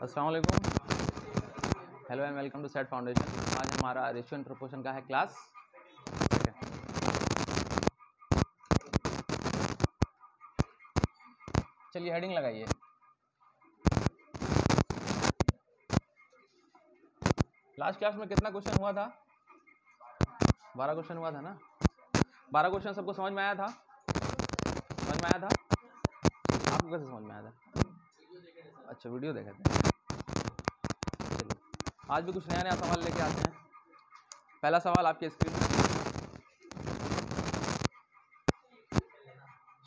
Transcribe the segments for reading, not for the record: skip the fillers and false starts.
अस्सलाम वालेकुम, hello and welcome to set foundation. आज हमारा रेशियो एंड प्रोपोर्शन का है क्लास। चलिए हेडिंग लगाइए। लास्ट क्लास में कितना क्वेश्चन हुआ था? 12 क्वेश्चन हुआ था ना। 12 क्वेश्चन सबको समझ में आया था? समझ में आया था? आपको कैसे समझ में आया था? अच्छा, वीडियो देखे थे। चलिए आज भी कुछ नया नया सवाल लेके आते हैं। पहला सवाल आपके स्क्रीन में,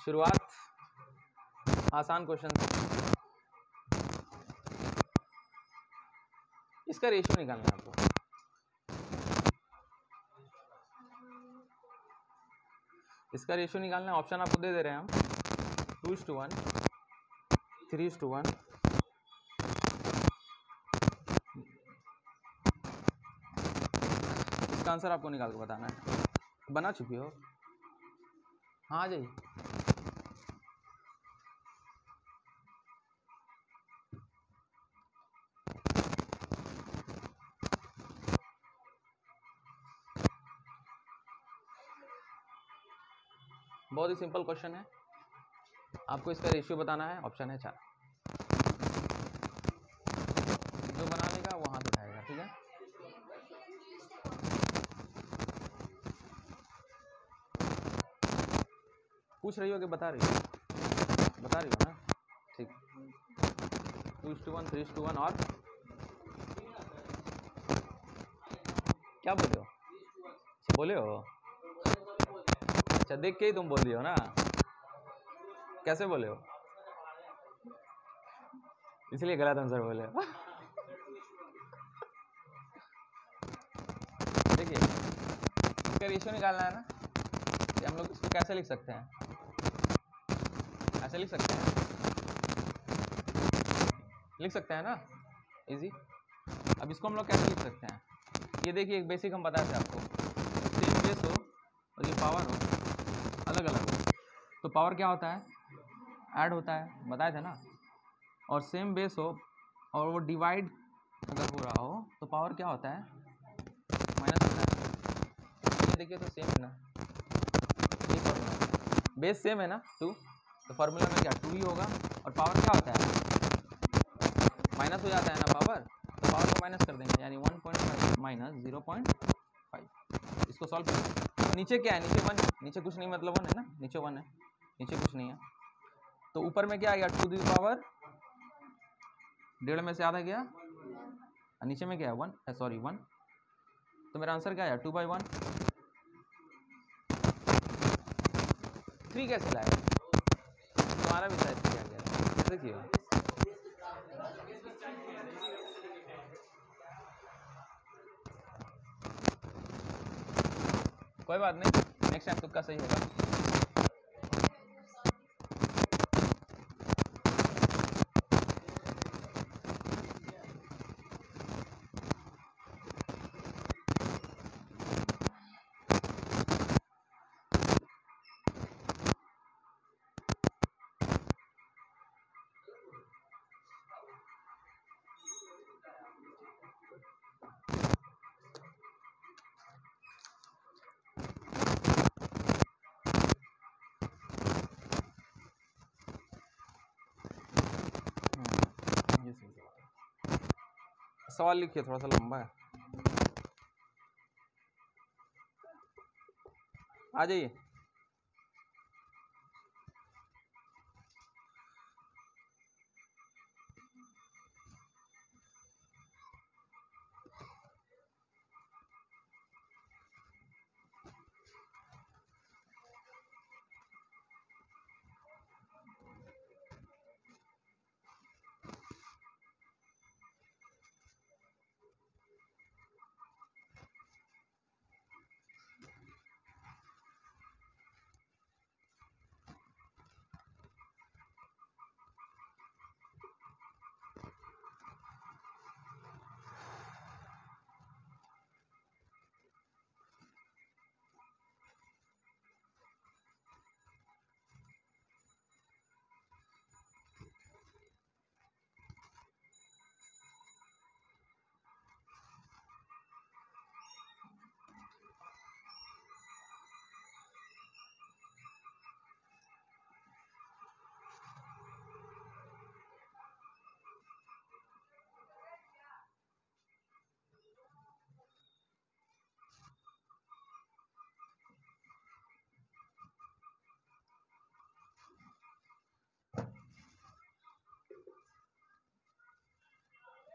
शुरुआत आसान क्वेश्चन से। इसका रेशियो निकालना है आपको। इसका रेशियो निकालना है। ऑप्शन आपको दे दे रहे हैं हम, 2:1, 3:1, इसका आंसर आपको निकाल के बताना है। बना चुकी हो? हाँ आ जाइए। बहुत ही सिंपल क्वेश्चन है, आपको इसका रेशियो बताना है। ऑप्शन है 4। जो बना लेगा वो हाथ उठाएगा, ठीक है? पूछ रही हो कि बता रही हो? बता रही हो ना, ठीक। 2:1, 3:1 और क्या बोले हो? बोले हो? अच्छा, देख के ही तुम बोल रही हो ना। कैसे बोले हो? इसलिए गलत आंसर बोले हो। देखिए, इसका रेशियो निकालना है ना, कि हम लोग इसको कैसे लिख सकते हैं? ऐसे लिख सकते हैं, लिख सकते हैं ना, इजी। अब इसको हम लोग कैसे लिख सकते हैं? ये देखिए, एक बेसिक हम बताए थे आपको, सेम बेस हो और ये पावर हो, अलग अलग हो तो पावर क्या होता है? ऐड होता है, बताए थे ना। और सेम बेस हो और वो डिवाइड अगर हो रहा हो तो पावर क्या होता है? माइनस होता है। ये देखिए तो सेम है ना, ये फॉर्मूला, बेस सेम है ना 2, तो फार्मूला में क्या 2 ही होगा। और पावर क्या होता है? माइनस हो जाता है ना पावर, तो पावर को माइनस कर देंगे, यानी 1.5 माइनस 0.5। इसको सॉल्व करें। नीचे क्या है? नीचे 1, नीचे कुछ नहीं, मतलब 1 है ना, नीचे 1 है, नीचे कुछ नहीं है। तो ऊपर में क्या आ गया? 2 की पावर 1.5 में से आधा गया, और नीचे में क्या है? 1, सॉरी 1। तो मेरा आंसर क्या है? 2/1। 3 कैसे लाए? तुम्हारा भी शायद किया गया, कैसे किया? कोई बात नहीं, नेक्स्ट टाइम तुक्का सही होगा। सवाल लिखिए, थोड़ा सा लंबा है। आ जाइए।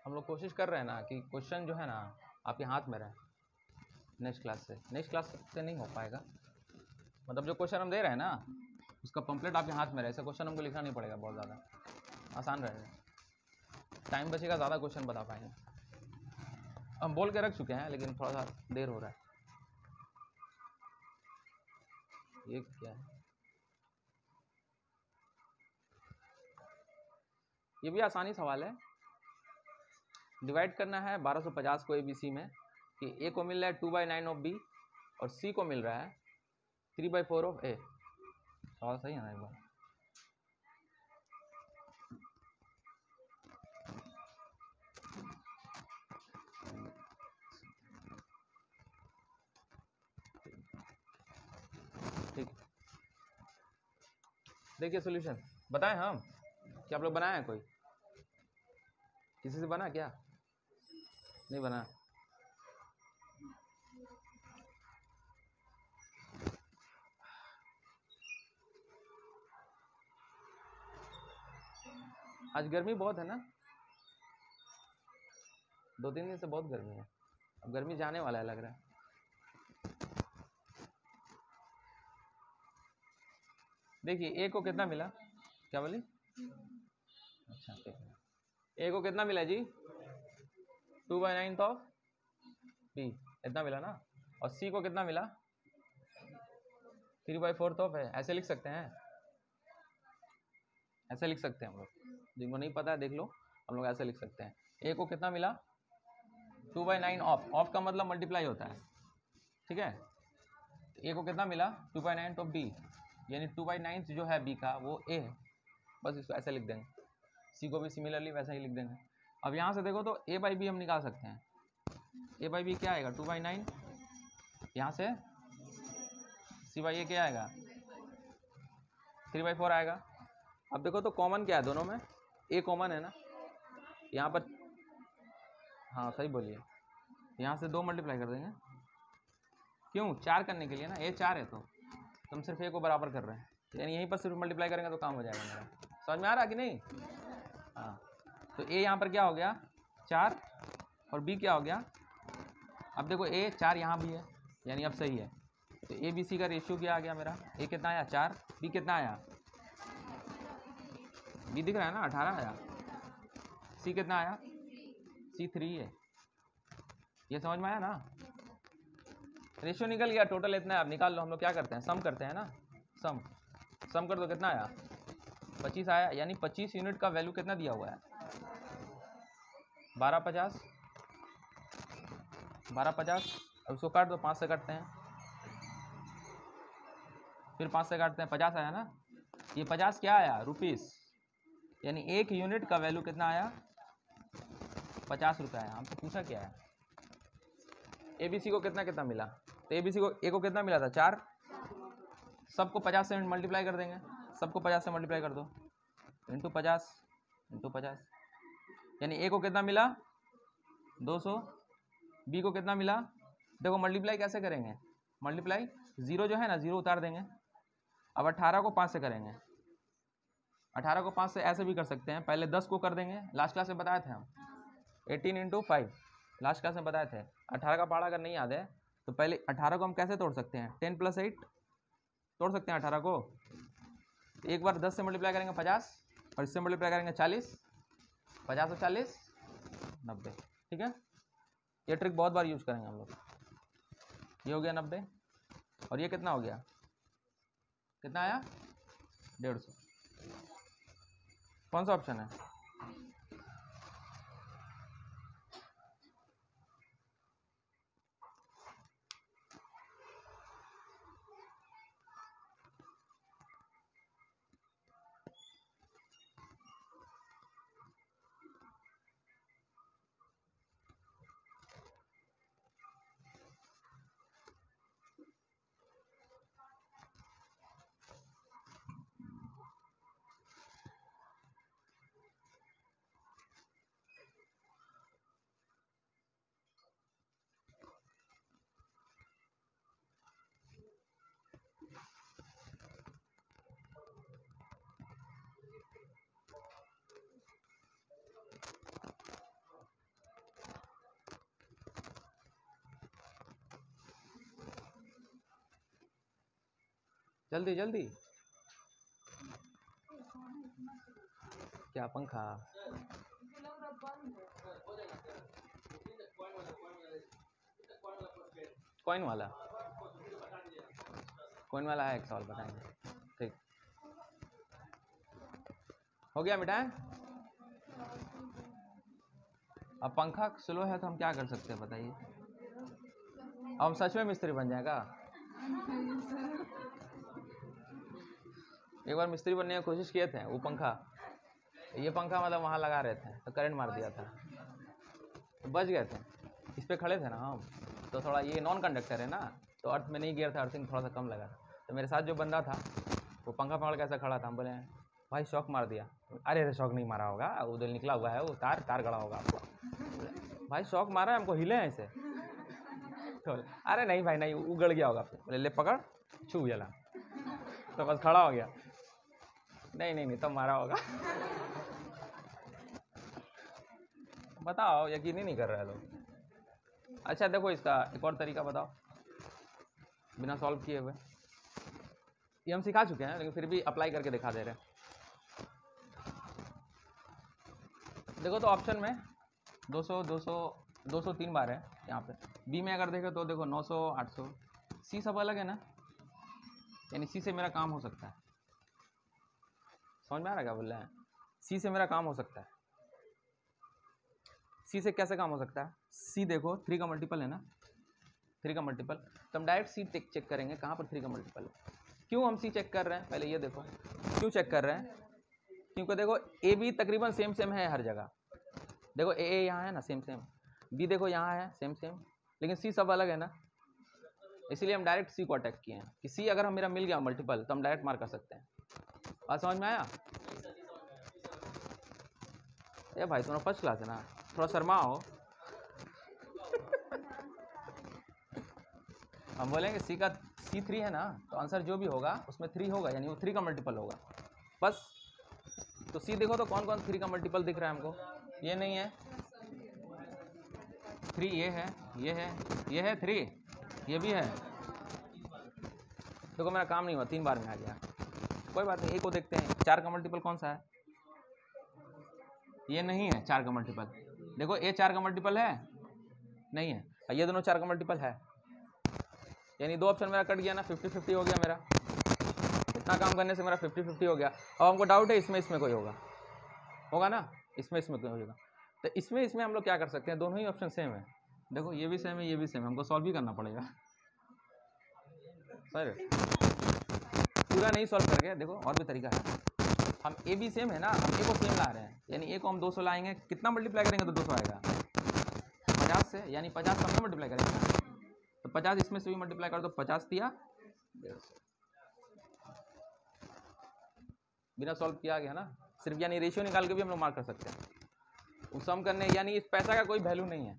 हम लोग कोशिश कर रहे हैं ना कि क्वेश्चन जो है ना आपके हाथ में रहे। नेक्स्ट क्लास से नहीं हो पाएगा, मतलब जो क्वेश्चन हम दे रहे हैं ना उसका पंपलेट आपके हाथ में रहे। ऐसा क्वेश्चन हमको लिखना नहीं पड़ेगा, बहुत ज़्यादा आसान रहेगा, टाइम बचेगा, ज़्यादा क्वेश्चन बता पाएंगे। हम बोल के रख चुके हैं लेकिन थोड़ा सा देर हो रहा है। ये क्या है? ये भी आसानी सवाल है। डिवाइड करना है 1250 को ABC में कि A को मिल रहा है 2/9 ऑफ B और C को मिल रहा है 3/4 ऑफ A। सवाल सही है ना? एक बार ठीक, देखिए सॉल्यूशन बताएं हम, क्या आप लोग बनाए हैं? कोई किसी से बना क्या? नहीं बना? आज गर्मी बहुत है ना, 2-3 दिन से बहुत गर्मी है। अब गर्मी जाने वाला है लग रहा है। देखिए A को कितना मिला? क्या बोली? अच्छा ठीक है। A को कितना मिला जी? 2/9 ऑफ B, इतना मिला ना। और C को कितना मिला? 3/4 ऑफ है। ऐसे लिख सकते हैं, ऐसे लिख सकते हैं हम लोग। जिनको नहीं पता है देख लो, हम लोग ऐसे लिख सकते हैं। A को कितना मिला? 2/9 ऑफ, ऑफ का मतलब मल्टीप्लाई होता है, ठीक है। A को कितना मिला? 2/9 ऑफ B, यानी 2/9 जो है B का वो A है, बस इसको ऐसे लिख देंगे। C को भी सिमिलरली वैसे ही लिख देंगे। अब यहाँ से देखो तो A/B हम निकाल सकते हैं। A/B क्या आएगा? 2/9, यहाँ से C/A क्या आएगा? 3/4 आएगा। अब देखो तो कॉमन क्या है दोनों में? A कॉमन है ना यहाँ पर, हाँ सही बोलिए। यहाँ से 2 मल्टीप्लाई कर देंगे, क्यों? 4 करने के लिए ना, A 4 है तो हम सिर्फ A को बराबर कर रहे हैं, यानी यहीं पर सिर्फ मल्टीप्लाई करेंगे तो काम हो जाएगा मेरा। समझ में आ रहा कि नहीं? हाँ, तो A यहाँ पर क्या हो गया? 4 और B क्या हो गया? अब देखो A 4 यहाँ भी है, यानी अब सही है। तो ABC का रेशियो क्या आ गया मेरा? A कितना आया? 4, B कितना आया? B दिख रहा है ना, 18 आया। C कितना आया? C 3 है। ये समझ में आया ना? रेशियो निकल गया, टोटल इतना है। अब निकाल लो, हम लोग क्या करते हैं? सम करते हैं ना। सम कर दो, कितना आया? 25 आया, यानी 25 यूनिट का वैल्यू कितना दिया हुआ है? 1250। 1250, अब उसको काट दो, 5 से काटते हैं, फिर 5 से काटते हैं, 50 आया ना। ये 50 क्या आया? रुपीस, यानी 1 यूनिट का वैल्यू कितना आया? 50 रुपये आया। हमसे पूछा क्या है? ABC को कितना कितना मिला? तो ABC को A को कितना मिला था? 4। सबको 50 से मल्टीप्लाई कर देंगे, सबको 50 से मल्टीप्लाई कर दो, इंटू 50 इंटू 50, यानी A को कितना मिला? 200। B को कितना मिला? देखो मल्टीप्लाई कैसे करेंगे? मल्टीप्लाई 0 जो है ना, 0 उतार देंगे। अब 18 को 5 से करेंगे। 18 को 5 से ऐसे भी कर सकते हैं, पहले 10 को कर देंगे, लास्ट क्लास में बताए थे हम 18 इंटू 5, लास्ट क्लास में बताए थे। 18 का पहाड़ा अगर नहीं याद है तो पहले 18 को हम कैसे तोड़ सकते हैं? 10 + 8 तोड़ सकते हैं 18 को। एक बार 10 से मल्टीप्लाई करेंगे 50 और इससे मल्टीप्लाई करेंगे 40, 50 और 40 90, ठीक है। ये ट्रिक बहुत बार यूज करेंगे हम लोग। ये हो गया 90 और ये कितना हो गया? कितना आया? 150। कौन सा ऑप्शन है? जल्दी जल्दी। क्या पंखा? कॉइन वाला, कॉइन वाला है, एक सवाल बताएंगे। ठीक, हो गया मिठाई। अब पंखा स्लो है तो हम क्या कर सकते हैं बताइए? अब हम सच में मिस्त्री बन जाएगा। एक बार मिस्त्री बनने की कोशिश किए थे, वो पंखा, ये पंखा मतलब वहाँ लगा रहे थे तो करंट मार दिया था, तो बच गए थे। इस पे खड़े थे ना हम, तो थोड़ा ये नॉन कंडक्टर है ना, तो अर्थ में नहीं गिर था, अर्थिंग थोड़ा सा कम लगा। तो मेरे साथ जो बंदा था वो पंखा पकड़ के ऐसा खड़ा था, हम बोले भाई शॉक मार दिया। अरे शॉक नहीं मारा होगा, उधर निकला हुआ है वो तार गड़ा होगा आपको। भाई शॉक मारा है हमको, हिले हैं ऐसे। तो अरे नहीं भाई नहीं, उगड़ गया होगा। बोले ले पकड़, छू जला, तो बस खड़ा हो गया। नहीं तब मारा होगा। बताओ, यकीन ही नहीं कर रहे लोग। अच्छा देखो, इसका एक और तरीका बताओ बिना सॉल्व किए हुए। ये हम सिखा चुके हैं लेकिन फिर भी अप्लाई करके दिखा दे रहे हैं। देखो तो ऑप्शन में 200 200 200 3 बार है यहाँ पे। बी में अगर देखें तो देखो 900 800। सी सब अलग है ना, यानी सी से मेरा काम हो सकता है। समझ में आ रहा है क्या बोल रहे हैं? सी से मेरा काम हो सकता है। सी से कैसे काम हो सकता है? सी देखो 3 का मल्टीपल है ना, 3 का मल्टीपल, तो हम डायरेक्ट सी चेक करेंगे कहाँ पर 3 का मल्टीपल है। क्यों हम सी चेक कर रहे हैं, पहले ये देखो क्यों चेक कर रहे हैं। क्योंकि देखो ए बी तकरीबन सेम है हर जगह। देखो ए यहाँ है ना सेम, बी देखो यहाँ है सेम, लेकिन सी सब अलग है ना, इसलिए हम डायरेक्ट सी को अटैक किए हैं कि सी अगर हम मेरा मिल गया मल्टीपल तो हम डायरेक्ट मार कर सकते हैं। बात समझ में आया? ए भाई तुम्हारा फर्स्ट क्लास है ना, थोड़ा शर्माओ। हम बोलेंगे सी का C3 है ना, तो आंसर जो भी होगा उसमें 3 होगा, यानी वो 3 का मल्टीपल होगा बस। तो सी देखो तो कौन कौन 3 का मल्टीपल दिख रहा है हमको? ये नहीं है 3, ये है 3, ये भी है। देखो मेरा काम नहीं हुआ, 3 बार में आ गया, कोई बात नहीं। ए को देखते हैं, 4 का मल्टीपल कौन सा है? ये नहीं है 4 का मल्टीपल। देखो ए 4 का मल्टीपल है नहीं है, ये दोनों 4 का मल्टीपल है, यानी 2 ऑप्शन मेरा कट गया ना, 50-50 हो गया मेरा। इतना काम करने से मेरा 50-50 हो गया। अब हमको डाउट है इसमें कोई होगा ना, इसमें कोई होगा। तो इसमें हम लोग क्या कर सकते हैं, दोनों ही ऑप्शन सेम है। देखो ये भी सेम है, ये भी सेम है, हमको सॉल्व भी करना पड़ेगा सर। पूरा नहीं सॉल्व करके देखो, और भी तरीका है। हम ए भी सेम है ना, हम ए को सेम ला रहे हैं, यानी ए को हम 200 लाएंगे, कितना मल्टीप्लाई करेंगे तो 200 आएगा 50 से, यानी 50 हम मल्टीप्लाई करेंगे ना, तो 50 इसमें से भी मल्टीप्लाई कर दो, 50 दिया 150। बिना सॉल्व किया गया ना, सिर्फ यानी रेशियो निकाल के भी हम लोग मार्क कर सकते हैं। वो सम करने, यानी इस पैसा का कोई वैल्यू नहीं है,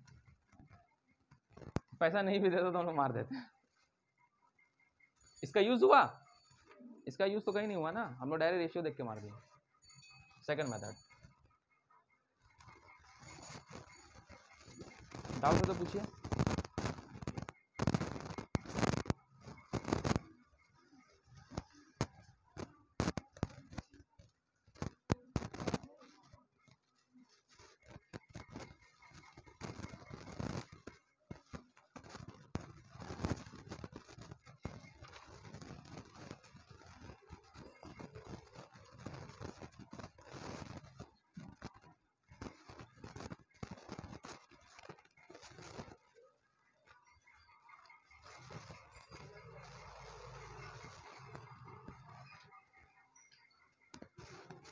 पैसा नहीं भी देता तो हम लोग मार देते हैं। इसका यूज हुआ? इसका यूज तो कहीं नहीं हुआ ना, हम लोग डायरेक्ट रेशियो देख के मार दिए। सेकंड मेथड, डाउट हो तो पूछिए।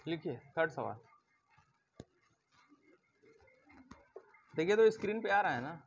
लिखिए थर्ड सवाल। देखिए तो स्क्रीन पे आ रहा है ना,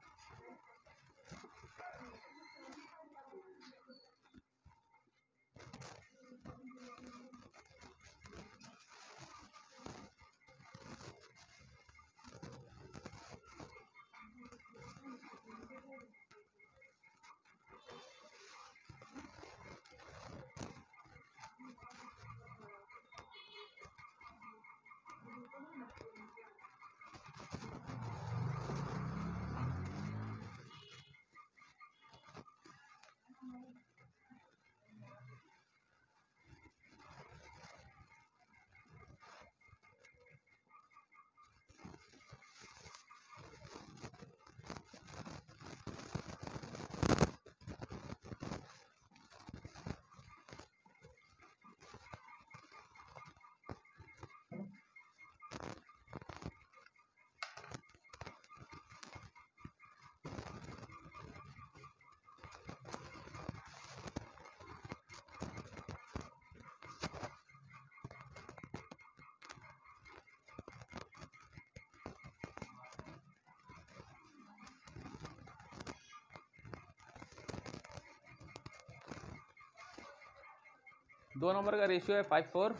दो नंबर का रेशियो है 5:4,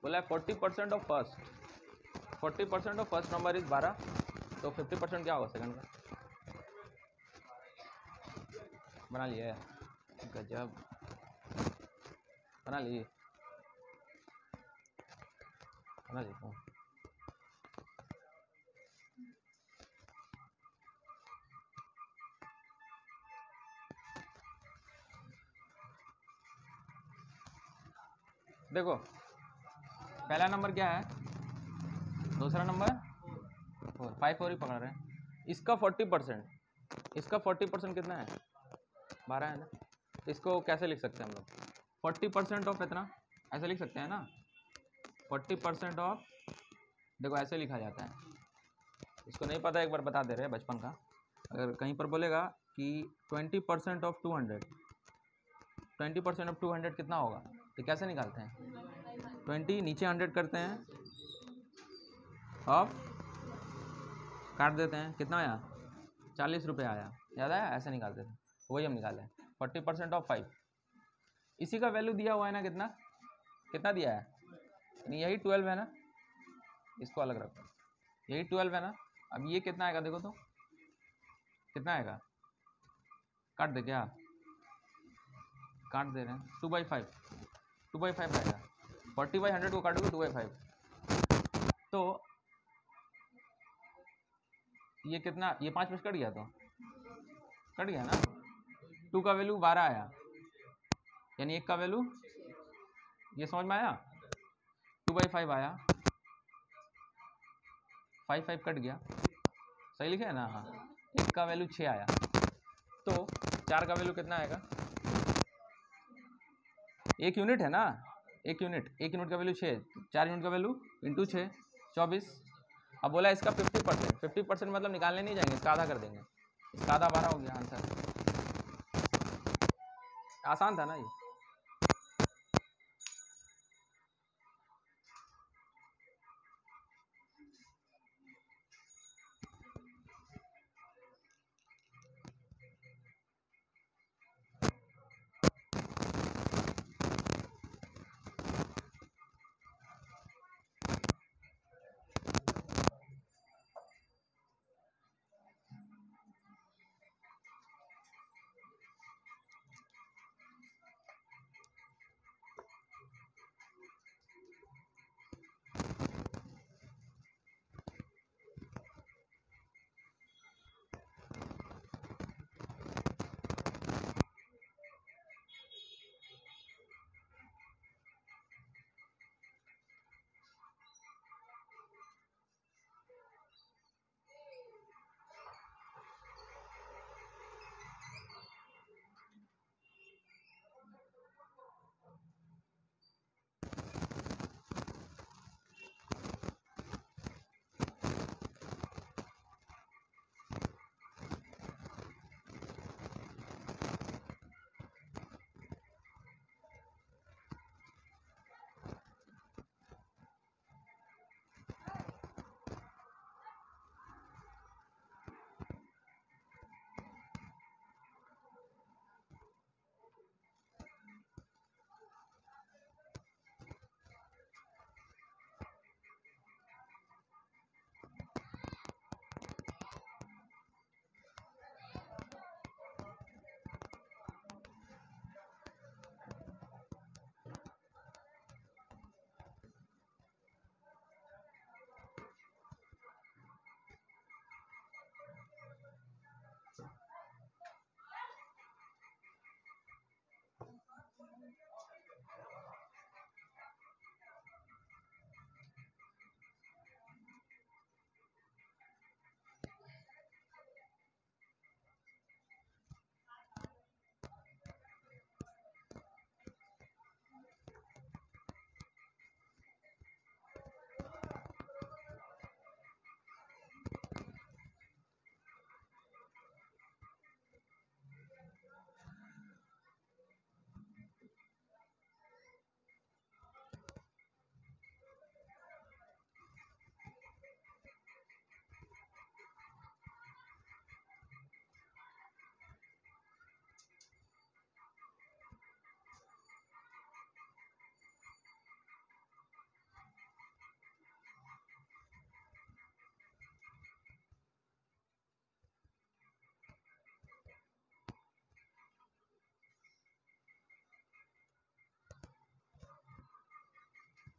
बोला है 40% of first, 40% of first number is 12, तो 50% क्या होगा सेकंड का? बना लिए, गजब बना लिए, बना लेता हूँ। देखो पहला नंबर क्या है, दूसरा नंबर 5 ही पकड़ रहे हैं, इसका 40%, इसका 40% कितना है? 12 है ना। इसको कैसे लिख सकते हैं हम लोग? 40% ऑफ इतना, ऐसे लिख सकते हैं ना, 40% ऑफ, देखो ऐसे लिखा जाता है, इसको नहीं पता एक बार बता दे रहे हैं बचपन का। अगर कहीं पर बोलेगा कि 20% ऑफ 200, 20% ऑफ 200 कितना होगा, तो कैसे निकालते हैं? 20 नीचे 100 करते हैं, ऑफ काट देते हैं, कितना आया? 40 रुपये आया, याद आया? ऐसे निकालते थे, वही हम निकाले 40% ऑफ 5। इसी का वैल्यू दिया हुआ है ना, कितना कितना दिया है? नहीं यही 12 है ना, इसको अलग रखो, यही 12 है ना। अब ये कितना आएगा देखो तो, कितना आएगा? काट दे क्या? काट दे रहे हैं, 2/5, 2/5 आएगा। 40/100 को काटोगे 2/5, तो ये कितना, ये 5 में कट गया, तो कट गया ना। 2 का वैल्यू 12 आया, यानी 1 का वैल्यू, ये समझ में आया? 2/5 आया, 5 कट गया, सही लिखे है ना? हाँ, 1 का वैल्यू 6 आया, तो 4 का वैल्यू कितना आएगा? 1 यूनिट है ना, 1 यूनिट का वैल्यू 6, 4 यूनिट का वैल्यू इंटू 6, 24। अब बोला इसका 50%, 50% मतलब निकालने नहीं जाएंगे, इसका आधा कर देंगे, इसका आधा 12 हो गया आंसर। आसान था ना ये।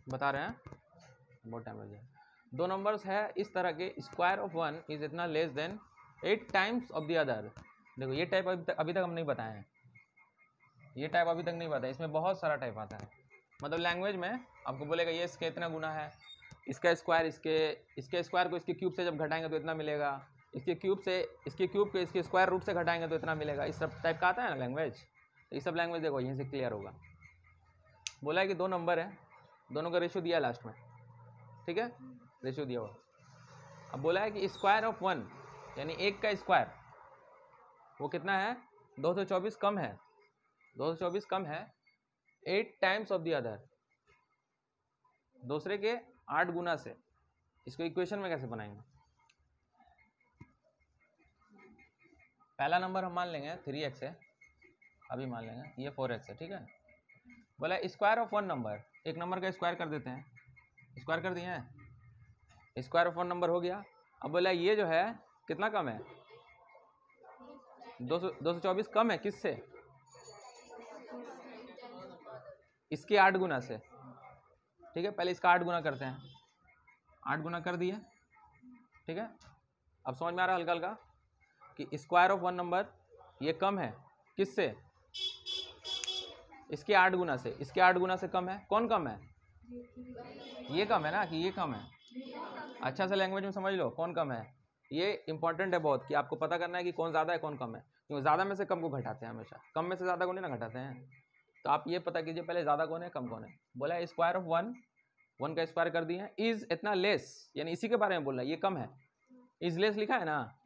बता रहे हैं, बहुत टाइम लग जाएगा। 2 नंबर्स है इस तरह के, स्क्वायर ऑफ 1 इज इतना less than 8 times of the other. देखो ये टाइप अभी तक हम नहीं बताए हैं, ये टाइप अभी तक नहीं बताया, इसमें बहुत सारा टाइप आता है। मतलब लैंग्वेज में आपको बोलेगा ये इसके इतना गुना है, इसका स्क्वायर इसके स्क्वायर को इसके क्यूब से जब घटाएंगे तो इतना मिलेगा, इसके क्यूब को इसके स्क्वायर रूट से घटाएंगे तो इतना मिलेगा। इस सब टाइप का आता है ना लैंग्वेज, ये सब लैंग्वेज देखो यहीं से क्लियर होगा। बोला है कि 2 नंबर है, दोनों का रेशियो दिया लास्ट में, ठीक है, रेशियो दिया हुआ। अब बोला है कि स्क्वायर ऑफ 1 यानी एक का स्क्वायर वो कितना है, 224 कम है, 224 कम है 8 टाइम्स ऑफ द अदर, दूसरे के 8 गुना से। इसको इक्वेशन में कैसे बनाएंगे? पहला नंबर हम मान लेंगे 3x है, अभी मान लेंगे ये 4x है, ठीक है। बोला स्क्वायर ऑफ 1 नंबर, एक नंबर का स्क्वायर कर देते हैं, स्क्वायर कर दिए हैं, स्क्वायर ऑफ 1 नंबर हो गया। अब बोला ये जो है कितना कम है, 224 कम है किससे, इसके 8 गुना से, ठीक है। पहले इसका 8 गुना करते हैं, 8 गुना कर दिए, ठीक है। अब समझ में आ रहा है हल्का हल्का कि स्क्वायर ऑफ 1 नंबर ये कम है किससे, इसके 8 गुना से, इसके 8 गुना से कम है। कौन कम है, ये कम है ना, कि ये कम है। अच्छा से लैंग्वेज में समझ लो कौन कम है, ये इंपॉर्टेंट है बहुत, कि आपको पता करना है कि कौन ज़्यादा है कौन कम है, क्योंकि ज़्यादा में से कम को घटाते हैं हमेशा, कम में से ज़्यादा को नहीं ना घटाते हैं। तो आप ये पता कीजिए पहले ज़्यादा कौन है कम कौन है। बोला है स्क्वायर ऑफ 1 का स्क्वायर कर दिए, इज इतना लेस यानी इसी के बारे में बोल रहा है, ये कम है, इज लेस लिखा है ना,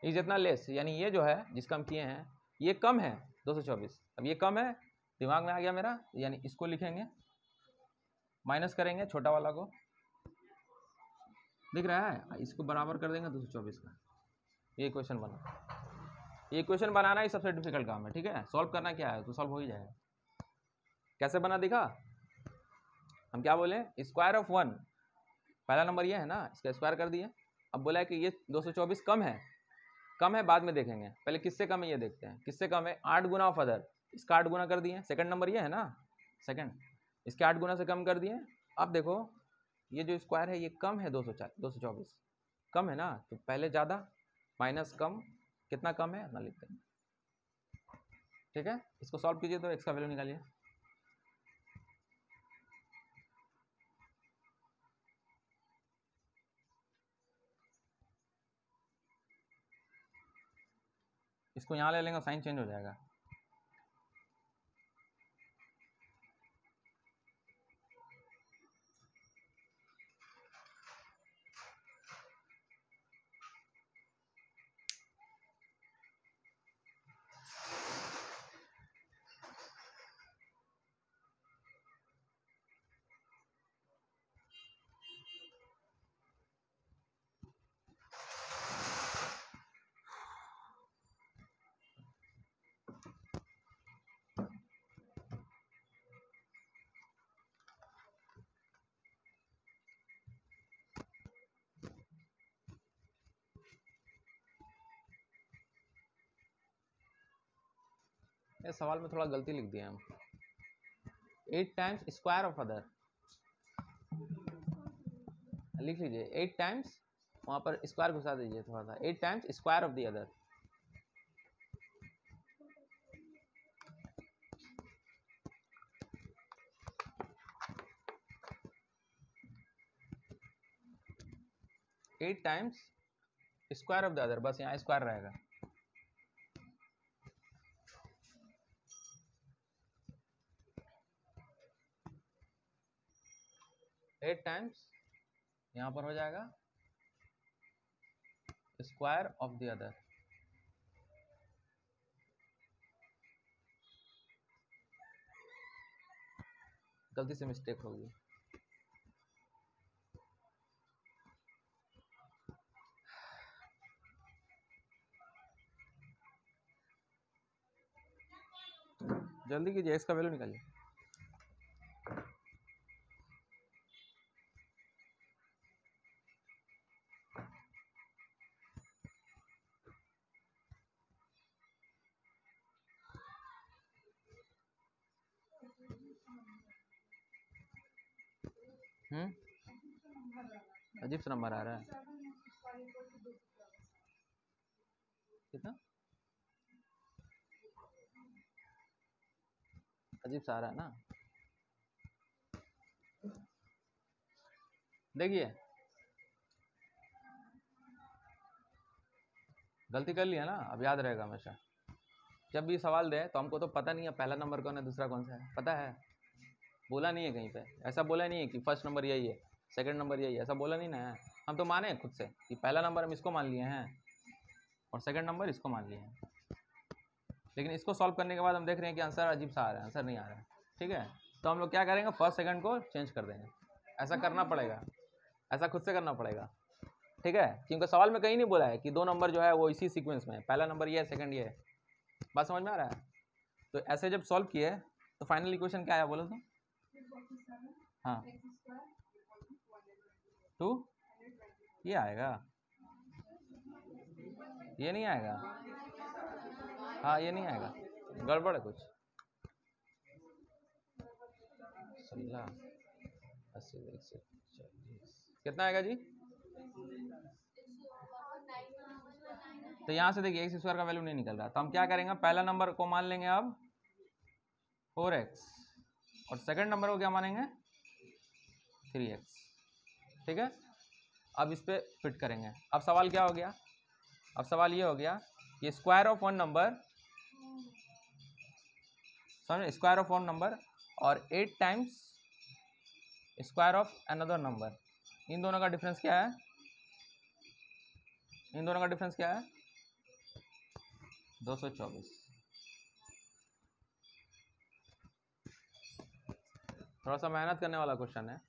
इज इतना लेस यानी ये जो है जिसका हम किए हैं ये कम है 224। अब ये कम है, दिमाग में आ गया मेरा, यानी इसको लिखेंगे, माइनस करेंगे छोटा वाला को, दिख रहा है, इसको बराबर कर देंगे 224 का। ये इक्वेशन बना, ये इक्वेशन बनाना ही सबसे डिफिकल्ट काम है, ठीक है। सॉल्व करना क्या है तो सॉल्व हो ही जाएगा। कैसे बना दिखा, हम क्या बोले, स्क्वायर ऑफ 1, पहला नंबर ये है ना, इसका स्क्वायर कर दिए। अब बोला है कि ये 224 कम है, कम है बाद में देखेंगे, पहले किससे कम है ये देखते हैं, किससे कम है, 8 गुना ऑफ अदर, इसका 8 गुना कर दिए, सेकंड नंबर ये है ना, सेकंड, इसके 8 गुना से कम कर दिए। अब देखो ये जो स्क्वायर है ये कम है 224 कम है ना, तो पहले ज़्यादा माइनस कम, कितना कम है ना लिखते हैं, ठीक है। इसको सॉल्व कीजिए तो x का वैल्यू निकालिए। इसको यहाँ ले लेंगे, साइन चेंज हो जाएगा। ये सवाल में थोड़ा गलती लिख दिया हम, 8 टाइम्स स्क्वायर ऑफ अदर लिख लीजिए, 8 टाइम्स, वहाँ पर स्क्वायर घुसा दीजिए थोड़ा सा, 8 times square of the other. Eight times square of the other, बस यहाँ स्क्वायर रहेगा। एट टाइम्स यहाँ पर हो जाएगा स्क्वायर ऑफ द अदर। गलती से मिस्टेक होगी, जल्दी कीजिए, इसका वैल्यू निकालिए। अजीब सा नंबर आ रहा है। कितना अजीब सा आ रहा है ना। देखिए गलती कर लिया ना, अब याद रहेगा हमेशा। जब भी सवाल दे तो हमको तो पता नहीं है पहला नंबर कौन है दूसरा कौन सा है, पता है, बोला नहीं है कहीं पे, ऐसा बोला नहीं है कि फर्स्ट नंबर यही है सेकंड नंबर यही है, ऐसा बोला नहीं ना है। हम तो माने खुद से कि पहला नंबर हम इसको मान लिए हैं और सेकंड नंबर इसको मान लिए हैं, लेकिन इसको सॉल्व करने के बाद हम देख रहे हैं कि आंसर अजीब सा आ रहा है, आंसर नहीं आ रहा है। ठीक है, तो हम लोग क्या करेंगे, फर्स्ट सेकंड को चेंज कर देंगे। ऐसा करना पड़ेगा, ऐसा खुद से करना पड़ेगा। ठीक है, क्योंकि सवाल में कहीं नहीं बोला है कि दो नंबर जो है वो इसी सीक्वेंस में है, पहला नंबर ये है सेकंड ये है। बात समझ में आ रहा है? तो ऐसे जब सॉल्व किए तो फाइनल इक्वेशन क्या आया बोलो तो? हाँ 2 ये आएगा, ये नहीं आएगा। हाँ ये नहीं आएगा, गड़बड़ है कुछ। 16 80 कितना आएगा जी? तो यहाँ से देखिए एक्स स्क्वायर का वैल्यू नहीं निकल रहा, तो हम क्या करेंगे, पहला नंबर को मान लेंगे अब 4x और सेकंड नंबर को क्या मानेंगे 3x। ठीक है, अब इस पे फिट करेंगे। अब सवाल क्या हो गया, अब सवाल ये हो गया कि स्क्वायर ऑफ वन नंबर, समझे, स्क्वायर ऑफ वन नंबर और 8 times square of another number, इन दोनों का डिफरेंस क्या है, इन दोनों का डिफरेंस क्या है 224। थोड़ा सा मेहनत करने वाला क्वेश्चन है,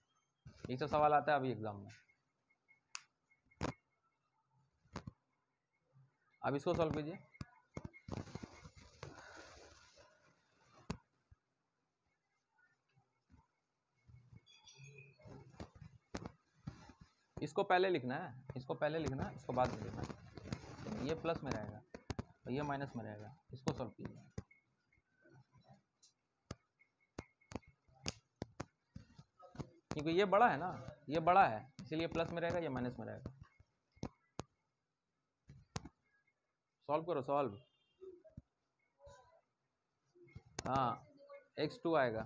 ये सब सवाल आता है अभी एग्जाम में। अब इसको सॉल्व कीजिए। इसको पहले लिखना है, इसको पहले लिखना है, इसको बाद में लिखना है। ये प्लस में रहेगा और ये माइनस में रहेगा, इसको सॉल्व कीजिए। क्योंकि ये बड़ा है ना, ये बड़ा है इसीलिए प्लस में रहेगा, ये माइनस में रहेगा। सॉल्व करो, सॉल्व। हाँ x2 आएगा,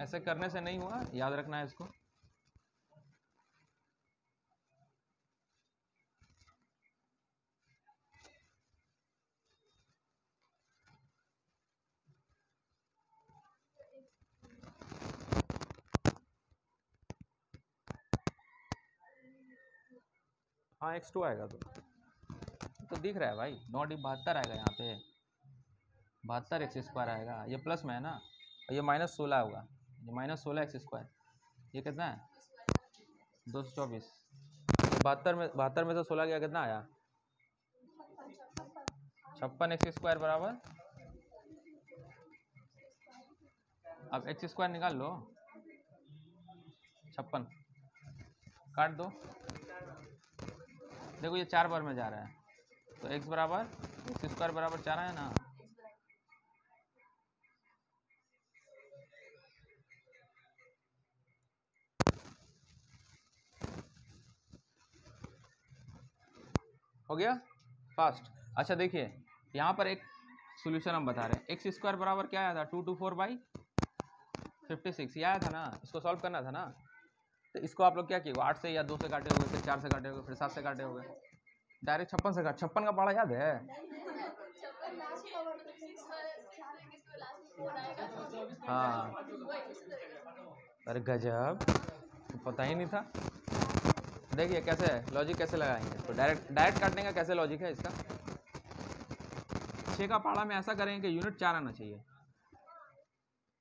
ऐसे करने से नहीं हुआ, याद रखना है इसको। हाँ x2 आएगा, तो दिख रहा है भाई, 9 72 आएगा यहाँ पे, 72 एक्स स्क्वायर आएगा। ये प्लस में है ना, और ये -16 होगा, ये -16 एक्स स्क्वायर, ये कितना है 224। 72 में से 16 गया, कितना आया 56 एक्स स्क्वायर बराबर, अब एक्स स्क्वायर निकाल लो, 56 काट दो, देखो ये 4 बार में जा रहा है, तो x बराबर एक्स स्क्वायर बराबर 4 है ना। हो गया फास्ट। अच्छा देखिए यहाँ पर एक सॉल्यूशन हम बता रहे हैं, एक्स स्क्वायर बराबर क्या आया था 224/56, ये आया था ना, इसको सॉल्व करना था ना। तो इसको आप लोग क्या किए, 8 से या 2 से काटे होगे, फिर 4 से काटे होगे, फिर 7 से काटे होगे, डायरेक्ट 56 से काट। 56 का पढ़ा याद है? हाँ अरे गजब, तो पता ही नहीं था। देखिए कैसे लॉजिक कैसे लगाएंगे इसको, डायरेक्ट काटने का कैसे लॉजिक है इसका। 6 का पहाड़ा में ऐसा करेंगे कि यूनिट 4 आना चाहिए।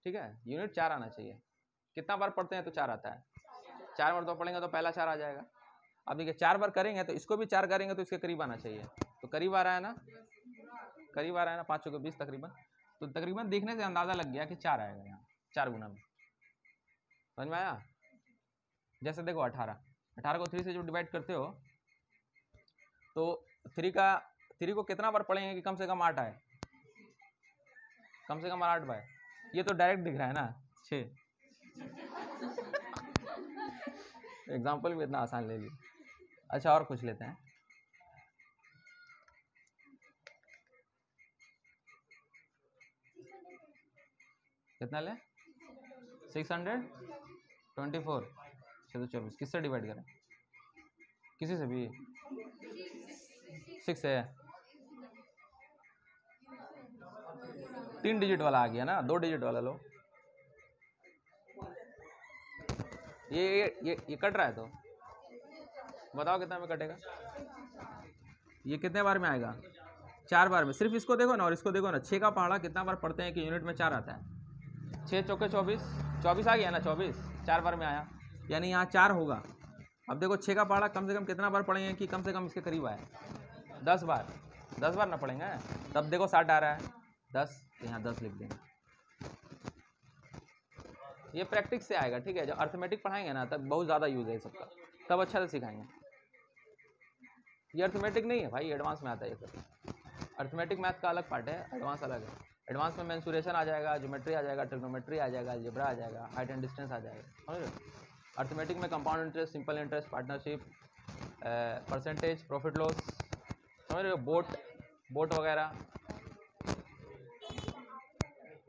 ठीक है, यूनिट 4 आना चाहिए। कितना बार पढ़ते हैं तो 4 आता है, 4 बार तो पढ़ेंगे तो पहला 4 आ जाएगा। अब देखिए 4 बार करेंगे तो इसको भी 4 करेंगे तो इसके करीब आना चाहिए, तो करीब आ रहा है ना, करीब आ रहा है ना, 5 को 20 तकरीबन। तो तकरीबन देखने से अंदाजा लग गया कि 4 आएगा यहाँ, 4 गुना में। समझ में आया? जैसे देखो 18 को 3 से जो डिवाइड करते हो तो 3 को कितना बार पढ़ेंगे कि कम से कम 8 आए, कम से कम 8 बार। ये तो डायरेक्ट दिख रहा है ना 6। एग्जाम्पल भी इतना आसान ले लिया। अच्छा और कुछ लेते हैं। कितना ले? 624 624 किससे डिवाइड करें? किसी से भी 6 है। 3 डिजिट वाला आ गया ना, 2 डिजिट वाला लो। ये कट रहा है तो बताओ कितना में कटेगा? ये कितने बार में आएगा? 4 बार में। सिर्फ इसको देखो ना और इसको देखो ना, 6 का पहाड़ा कितना बार पढ़ते हैं कि यूनिट में 4 आता है? 6 चौके 24, 24 आ गया ना, 24 4 बार में आया, यानी यहाँ 4 होगा। अब देखो 6 का पहाड़ा कम से कम कितना बार पढ़ेंगे कि कम से कम इसके करीब आए? 10 बार। 10 बार ना पढ़ेंगे तब देखो 60 आ रहा है 10, यहाँ 10 लिख देंगे। ये प्रैक्टिस से आएगा, ठीक है। जब अर्थमेटिक पढ़ाएंगे ना तब बहुत ज़्यादा यूज है सबका, तब अच्छा से सिखाएंगे। ये अर्थमेटिक नहीं है भाई, एडवांस में आता है ये सब। अर्थमेटिक मैथ का अलग पार्ट है, एडवांस अलग है। एडवांस में मेंसुरेशन आ जाएगा, ज्योमेट्री आ जाएगा, ट्रिग्नोमेट्री आ जाएगा, अलजेब्रा आ जाएगा, हाइट एंड डिस्टेंस आ जाएगा, समझ रहे हो। अर्थमेटिक में compound interest, simple interest, partnership, percentage, profit loss, समझ रहे हो, बोट वगैरह।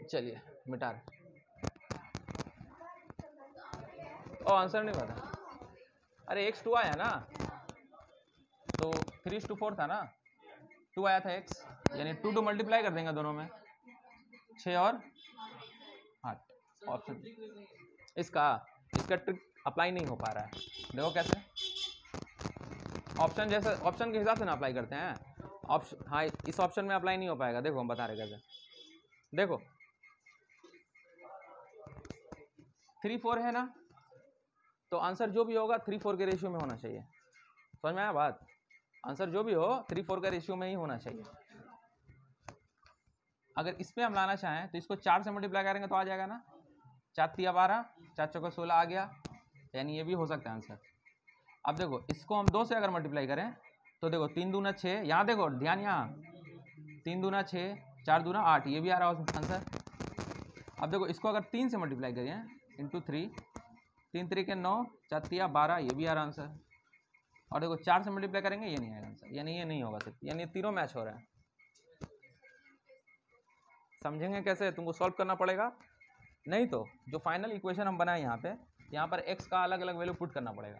चलिए मिटा रहे। ओ आंसर नहीं पता? अरे x2 आया ना, तो 3:4 था ना, 2 आया था x, यानी 2 मल्टीप्लाई कर देंगे दोनों में, 6 और 8 ऑप्शन। इसका ट्रिक अप्लाई नहीं हो पा रहा है, देखो कैसे। ऑप्शन जैसे ऑप्शन के हिसाब से ना अप्लाई करते हैं ऑप्शन। हाँ इस ऑप्शन में अप्लाई नहीं हो पाएगा, देखो हम बता रहे कैसे। देखो 3-4 है ना, तो आंसर जो भी होगा 3-4 के रेशियो में होना चाहिए, समझ में आया बात। आंसर जो भी हो 3-4 का रेशियो में ही होना चाहिए। अगर इसमें हम लाना चाहें तो इसको 4 से मल्टीप्लाई करेंगे तो आ जाएगा ना, 4 तिया 12, 4 चौका 16 आ गया, यानी ये भी हो सकता है आंसर। अब देखो इसको हम 2 से अगर मल्टीप्लाई करें तो देखो 3 दूना 6, यहाँ देखो ध्यान, यहाँ 3 दूना 6, 4 दूना 8, ये भी आ रहा है आंसर। अब देखो इसको अगर 3 से मल्टीप्लाई करें इंटू 3, 3 3 के 9, 4 तिया 12, ये भी आ रहा आंसर। और देखो 4 से मल्टीप्लाई करेंगे, ये नहीं आएगा आंसर, यानी ये नहीं होगा सिर्फ, यानी तीनों मैच हो रहा है। समझेंगे कैसे? तुमको सॉल्व करना पड़ेगा, नहीं तो जो फाइनल इक्वेशन हम बनाए यहाँ पर x का अलग अलग वैल्यू पुट करना पड़ेगा।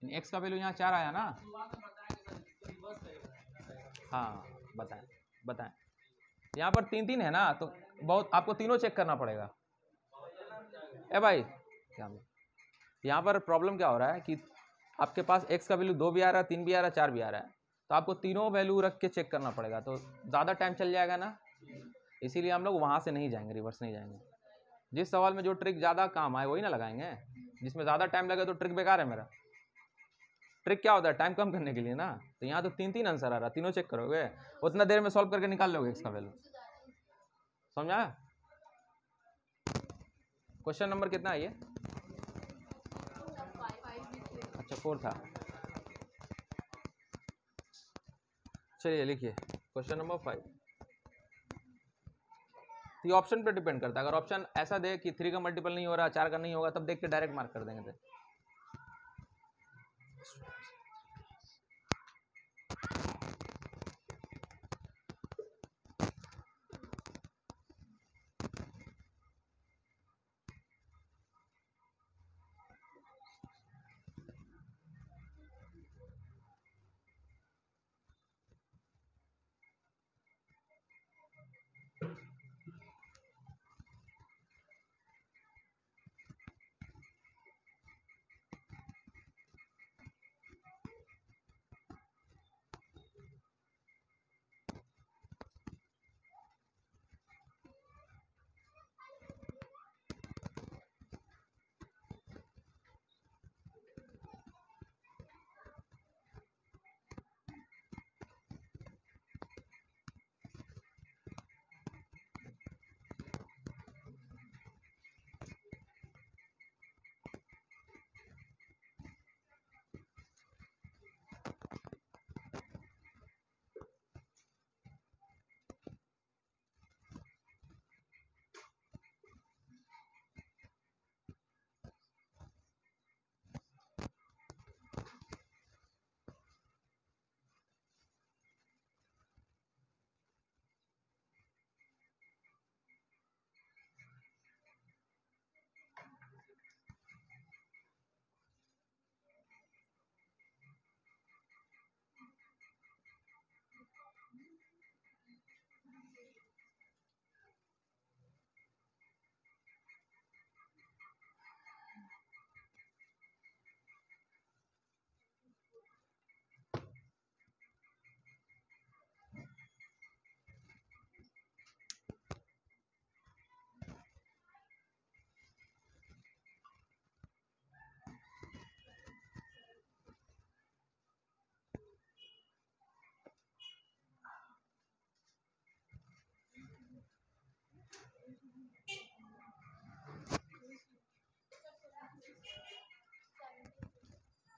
x का वैल्यू यहाँ 4 आया ना, हाँ बताएं। यहाँ पर 3-3 है ना, तो बहुत आपको तीनों चेक करना पड़ेगा। ए भाई क्या यहाँ पर प्रॉब्लम क्या हो रहा है कि आपके पास x का वैल्यू 2 भी आ रहा है, 3 भी आ रहा है, 4 भी आ रहा है, तो आपको तीनों वैल्यू रख के चेक करना पड़ेगा, तो ज़्यादा टाइम चल जाएगा ना, इसीलिए हम लोग वहाँ से नहीं जाएंगे, रिवर्स नहीं जाएंगे। जिस सवाल में जो ट्रिक ज़्यादा काम आए वही ना लगाएंगे, जिसमें ज़्यादा टाइम लगे तो ट्रिक बेकार है मेरा। ट्रिक क्या होता है? टाइम कम करने के लिए ना। तो यहाँ तो 3-3 आंसर आ रहा, तीनों चेक करोगे, उतना देर में सॉल्व करके निकाल लोगे इसका वैल्यू, समझा? क्वेश्चन नंबर कितना है ये? अच्छा 4 था। चलिए लिखिए क्वेश्चन नंबर 5। ये ऑप्शन पे डिपेंड करता है, अगर ऑप्शन ऐसा दे कि 3 का मल्टीपल नहीं हो रहा, 4 का नहीं होगा, तब देख के डायरेक्ट मार्क कर देंगे।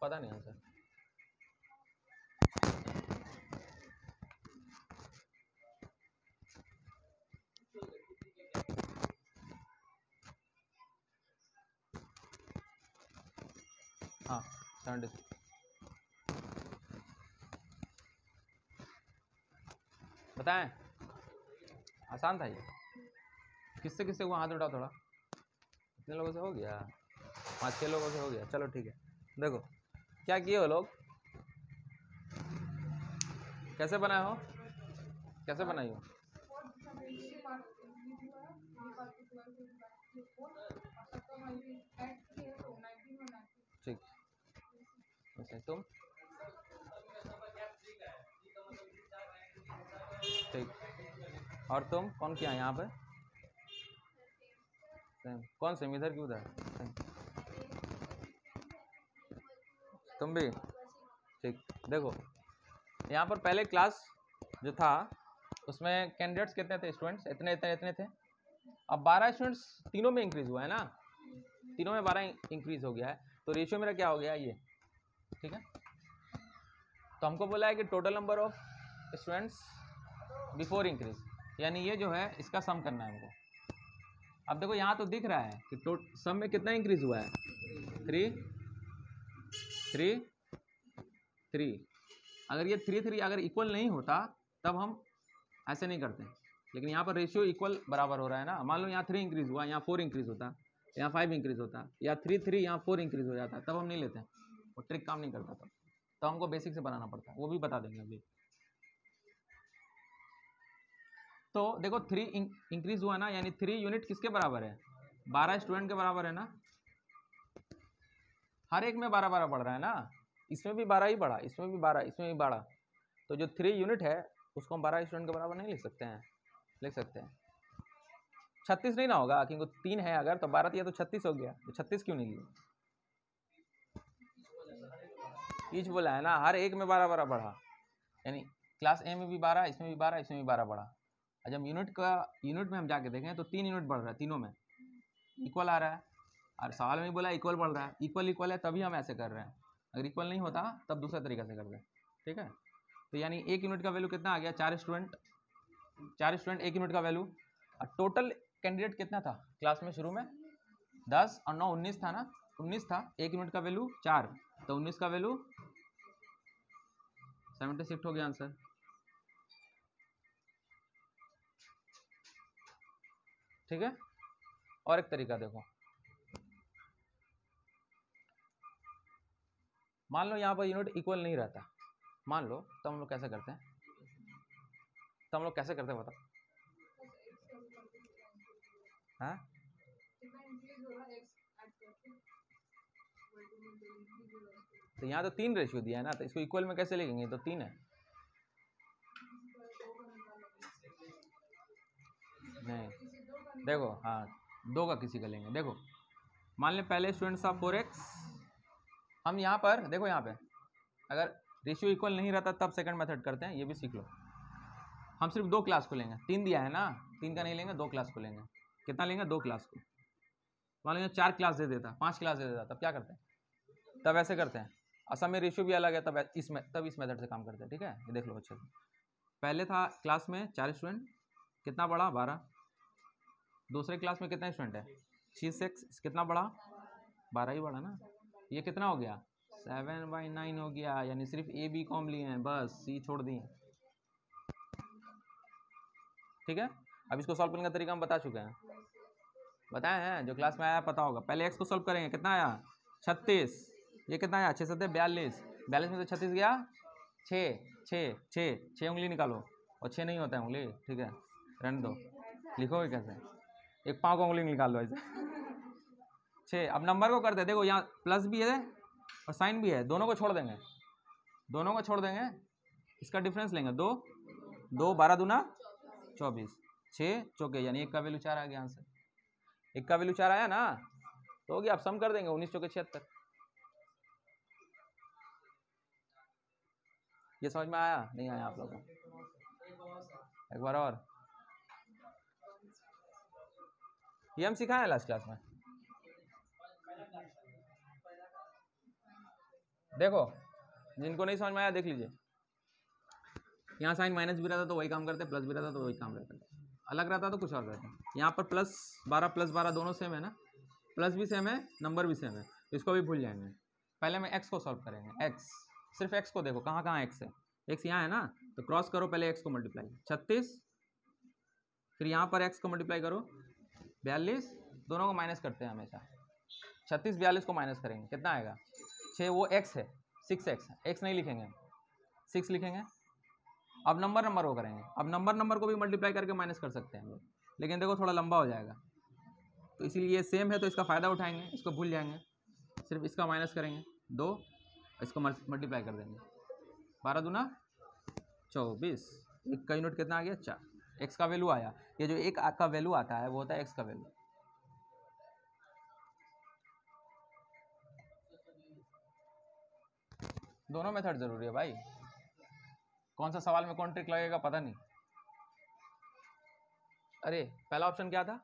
पता नहीं आंसर। हाँ 76 बताएं, आसान था ये। किससे किससे हुआ हाथ उठाओ थोड़ा, कितने लोगों से हो गया? 5-6 लोगों से हो गया, चलो ठीक है। देखो क्या किए हो लोग, कैसे बनाए हो, कैसे बनाई हो? ठीक, अच्छा तुम? ठीक, और तुम कौन किया यहाँ पे? सेम, कौन सेम, इधर क्यों उधर? सेम, तुम भी? ठीक, देखो यहाँ पर पहले क्लास जो था उसमें कैंडिडेट्स कितने थे, स्टूडेंट्स इतने इतने इतने थे। अब 12 स्टूडेंट्स तीनों में इंक्रीज हुआ है ना, तीनों में 12 इंक्रीज हो गया है, तो रेशियो मेरा क्या हो गया ये, ठीक है। तो हमको बोला है कि total number of students before increase, यानी ये जो है इसका सम करना है हमको। अब देखो यहाँ तो दिख रहा है कि सम में कितना इंक्रीज हुआ है, 3 3 3। अगर ये 3 3 अगर इक्वल नहीं होता तब हम ऐसे नहीं करते, लेकिन यहाँ पर रेशियो इक्वल बराबर हो रहा है ना। मान लो यहाँ 3 इंक्रीज हुआ, यहाँ 4 इंक्रीज होता, यहाँ 5 इंक्रीज होता, या 3 3 यहाँ 4 इंक्रीज हो जाता, तब हम नहीं लेते, वो ट्रिक काम नहीं करता तब, तो हमको बेसिक से बनाना पड़ता है, वो भी बता देंगे अभी। तो देखो 3 इंक्रीज हुआ ना, यानी 3 यूनिट किसके बराबर है, 12 स्टूडेंट के बराबर है ना। हर एक में 12 12 बढ़ रहा है ना, इसमें भी 12 ही बढ़ा, इसमें भी 12, इसमें भी 12, तो जो 3 यूनिट है उसको हम 12 स्टूडेंट के बराबर नहीं लिख सकते हैं, लिख सकते हैं 36 नहीं ना होगा, क्योंकि 3 है अगर, तो 12 दिया तो 36 हो गया, तो 36 क्यों नहीं लिया, ईच बोला है ना, हर एक में 12 12 बढ़ा, यानी क्लास ए में भी 12, इसमें भी 12, इसमें भी 12 बढ़ा। और जब यूनिट में हम जाके देखें तो 3 यूनिट बढ़ रहा है, तीनों में इक्वल आ रहा है, और सवाल में बोला इक्वल बढ़ रहा है, इक्वल है तभी हम ऐसे कर रहे हैं, अगर इक्वल नहीं होता तब दूसरे तरीके से करते हैं, ठीक है। तो यानी एक यूनिट का वैल्यू कितना आ गया, 4 स्टूडेंट, 4 स्टूडेंट एक यूनिट का वैल्यू। और टोटल कैंडिडेट कितना था क्लास में शुरू में, 10 और 9 19 था ना, 19 था, एक यूनिट का वैल्यू 4, तो 19 का वैल्यू 76 हो गया आंसर। ठीक है, और एक तरीका देखो, मान लो यहाँ पर यूनिट इक्वल नहीं रहता, मान लो, तो हम लोग कैसे करते हैं, तो हम लोग कैसे करते हैं बताओ, हाँ तो यहाँ तो 3 रेशियो दिया है ना, तो इसको इक्वल में कैसे लिखेंगे, तो 3 है, नहीं देखो, हाँ 2 का किसी का लेंगे। देखो मान लें पहले स्टूडेंट्स था 4x, हम यहाँ पर देखो, यहाँ पे अगर रेशियो इक्वल नहीं रहता तब सेकंड मेथड करते हैं, ये भी सीख लो। हम सिर्फ 2 क्लास को लेंगे, 3 दिया है ना, 3 का नहीं लेंगे, 2 क्लास को लेंगे। कितना लेंगे, 2 क्लास को। मान लीजिए 4 क्लास दे देता, 5 क्लास दे देता, तब क्या करते हैं, तब ऐसे करते हैं। असम में रेशियो भी अलग है, तब इस मेथड से काम करते हैं, ठीक है। ये देख लो अच्छे से, पहले था क्लास में 4 स्टूडेंट, कितना बढ़ा, 12। दूसरे क्लास में कितने स्टूडेंट है, 6 कितना बढ़ा, 12 ही बढ़ा ना। ये कितना हो गया, 7/9 हो गया, यानी सिर्फ ए बी कॉम लिए हैं, बस सी छोड़ दिए, ठीक है। अब इसको सॉल्व करने का तरीका हम बता चुके हैं, बताए हैं, जो क्लास में आया पता होगा। पहले एक्स को सॉल्व करेंगे, कितना आया 36, ये कितना आया 6 7 42, 42 में से 36 गया 6 6 6 6 उंगली निकालो, और 6 नहीं होता है उंगली, ठीक है, रहने दो, लिखोगे कैसे, एक पाँव का उंगली निकाल लो ऐसे 6। अब नंबर को करते हैं, देखो यहाँ प्लस भी है और साइन भी है, दोनों को छोड़ देंगे, दोनों को छोड़ देंगे, इसका डिफरेंस लेंगे, 2 2 12 दूना 24, 6 चौके, यानी एक का वैल्यू 4 आ गया आंसर, एक का वैल्यू 4 आया ना, तो हो गया। अब सम कर देंगे, 19 चौके 76। ये समझ में आया, नहीं आया आप लोगों को, एक बार और, ये हम सिखाए लास्ट क्लास में, देखो जिनको नहीं समझ में आया देख लीजिए, यहाँ साइन माइनस भी रहता तो वही काम करते, प्लस भी रहता तो वही काम रहता, अलग रहता तो कुछ और रहता। यहाँ पर +12 दोनों सेम है ना, प्लस भी सेम है, नंबर भी सेम है, तो इसको भी भूल जाएंगे। पहले में एक्स को सॉल्व करेंगे, एक्स, सिर्फ एक्स को देखो कहाँ कहाँ एक्स है, एक्स यहाँ है ना, तो क्रॉस करो पहले एक्स को मल्टीप्लाई, 36, फिर यहाँ पर एक्स को मल्टीप्लाई करो 42, दोनों को माइनस करते हैं हमेशा, 36 42 को माइनस करेंगे कितना आएगा 6, वो एक्स है 6x, एक्स नहीं लिखेंगे 6 लिखेंगे। अब नंबर वो करेंगे, अब नंबर को भी मल्टीप्लाई करके माइनस कर सकते हैं हम लोग, लेकिन देखो थोड़ा लंबा हो जाएगा, तो इसीलिए ये सेम है तो इसका फ़ायदा उठाएंगे, इसको भूल जाएंगे, सिर्फ इसका माइनस करेंगे 2, इसको मल्टीप्लाई कर देंगे, 12 दूना 24, एक का यूनिट कितना आ गया 4, एक्स का वैल्यू आया। ये जो एक का वैल्यू आता है वो होता है एक्स का वैल्यू। दोनों मेथड जरूरी है भाई, कौन सा सवाल में कौन ट्रिक लगेगा पता नहीं। अरे पहला ऑप्शन क्या था,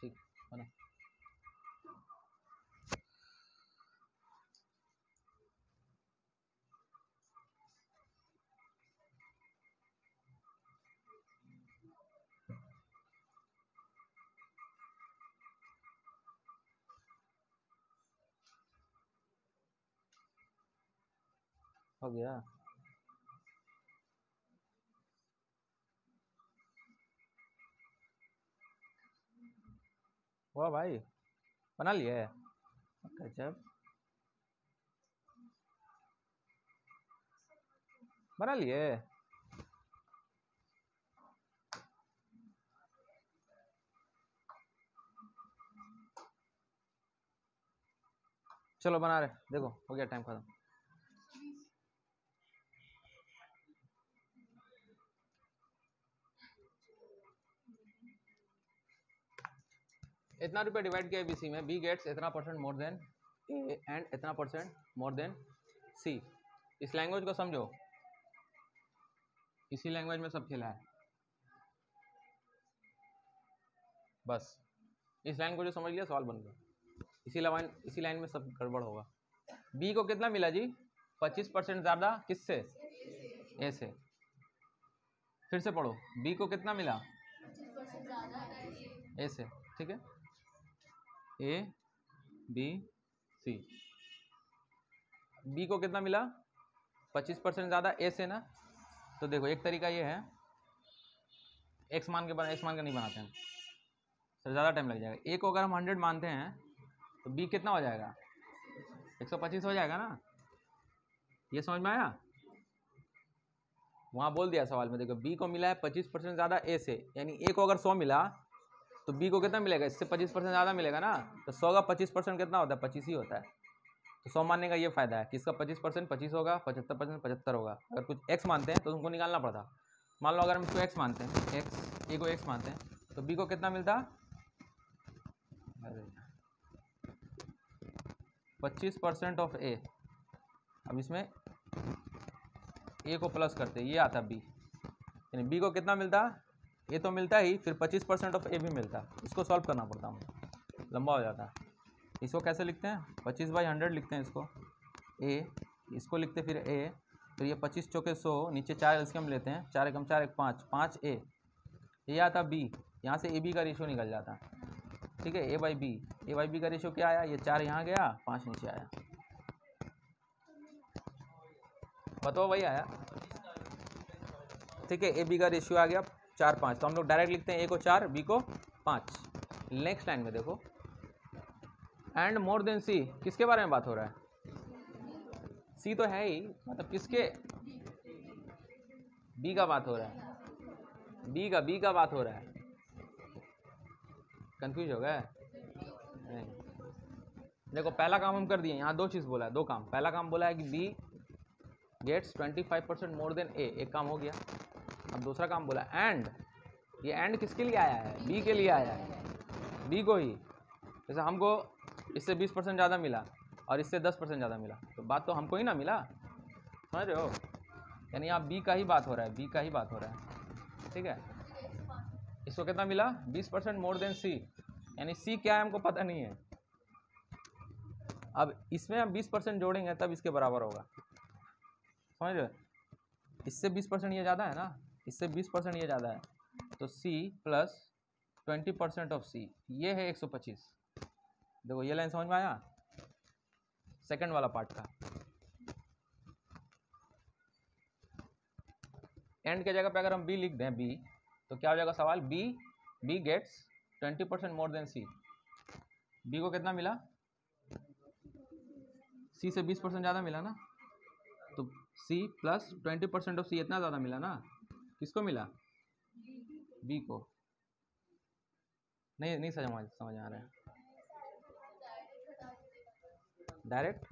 ठीक बना। हो गया, वाह भाई बना लिया है, गजब, बना लिए, चलो बना रहे, देखो हो गया टाइम खत्म। इतना रुपये डिवाइड किया बीसी में, बी गेट्स इतना % मोर देन ए एंड इतना % मोर देन सी। इस लैंग्वेज को समझो, इसी लैंग्वेज में सब खेला है। बस इस लाइन को जो समझ लिया सवाल बन गया। इसी लाइन में सब गड़बड़ होगा। बी को कितना मिला जी? 25% ज़्यादा किससे? ए से। फिर से पढ़ो, बी को कितना मिला? ए से, ठीक है। ए बी सी, बी को कितना मिला? 25% ज़्यादा ए से ना। तो देखो एक तरीका ये है, एक्स मान के नहीं बनाते हैं सर, ज़्यादा टाइम लग जाएगा। ए को अगर हम 100 मानते हैं तो बी कितना हो जाएगा? 125 हो जाएगा ना। ये समझ में आया? वहाँ बोल दिया सवाल में, देखो बी को मिला है 25% ज़्यादा ए से, यानी ए को अगर 100 मिला तो बी को कितना मिलेगा? इससे 25% ज़्यादा मिलेगा ना। तो 100 का 25% कितना होता है? 25 ही होता है। तो 100 मानने का ये फ़ायदा है कि इसका 25% 25 होगा, 75% 75 होगा। अगर कुछ एक्स मानते हैं तो उनको निकालना पड़ता। मान लो अगर हम इसको एक्स मानते हैं, एक्स, ए को एक्स मानते हैं, तो बी को कितना मिलता? 25% ऑफ ए। अब इसमें ए को प्लस करते, ये आता बी, यानी बी को कितना मिलता? ए तो मिलता ही, फिर 25% ऑफ ए भी मिलता। इसको सॉल्व करना पड़ता हमें, लंबा हो जाता है। इसको कैसे लिखते हैं? 25/100 लिखते हैं इसको, ए, इसको लिखते फिर ए, तो ये 25 चौके 100, नीचे 4 एलसीएम लेते हैं, 4 एकम 4 एक 5, 5 ए, ये आता बी। यहाँ से ए बी का रेशियो निकल जाता, ठीक है। ए बाई बी का रेशियो क्या आया? ये 4 यहाँ गया, 5 नीचे आया। बताओ वही आया, ठीक है। ए बी का रेशियो आ गया 4 5, तो हम लोग डायरेक्ट लिखते हैं ए को 4 बी को 5। नेक्स्ट लाइन में देखो, एंड मोर देन सी, किसके बारे में बात हो रहा है? सी तो है ही, मतलब किसके? बी का बात हो रहा है, बी का बात हो रहा है। कंफ्यूज हो गए? नहीं, देखो पहला काम हम कर दिए, यहाँ 2 चीज़ बोला है, 2 काम। पहला काम बोला है कि बी गेट्स 25% मोर देन ए, एक काम हो गया। अब दूसरा काम बोला एंड, ये एंड किसके लिए आया है? बी के लिए आया है, बी को ही। जैसे हमको इससे 20% ज़्यादा मिला और इससे 10% ज़्यादा मिला, तो बात तो हमको ही ना मिला, समझ रहे हो? यानी यहाँ बी का ही बात हो रहा है, बी का ही बात हो रहा है, ठीक है। इसको कितना मिला? 20% मोर देन सी, यानी सी क्या है हमको पता नहीं है। अब इसमें हम 20% जोड़ेंगे तब इसके बराबर होगा, समझ रहे हो? इससे 20% ये ज़्यादा है ना, इससे 20% ये ज़्यादा है, तो सी प्लस 20% ऑफ सी, ये है 125। देखो ये लाइन समझ में आया? सेकंड वाला पार्ट का। एंड के जगह पे अगर हम बी लिख दें, बी, तो क्या हो जाएगा सवाल? बी गेट्स 20% मोर देन सी। बी को कितना मिला? सी से 20% ज़्यादा मिला ना, तो सी प्लस 20% ऑफ सी, इतना ज़्यादा मिला ना। किसको मिला? बी को। नहीं समझ आ रहा है। डायरेक्ट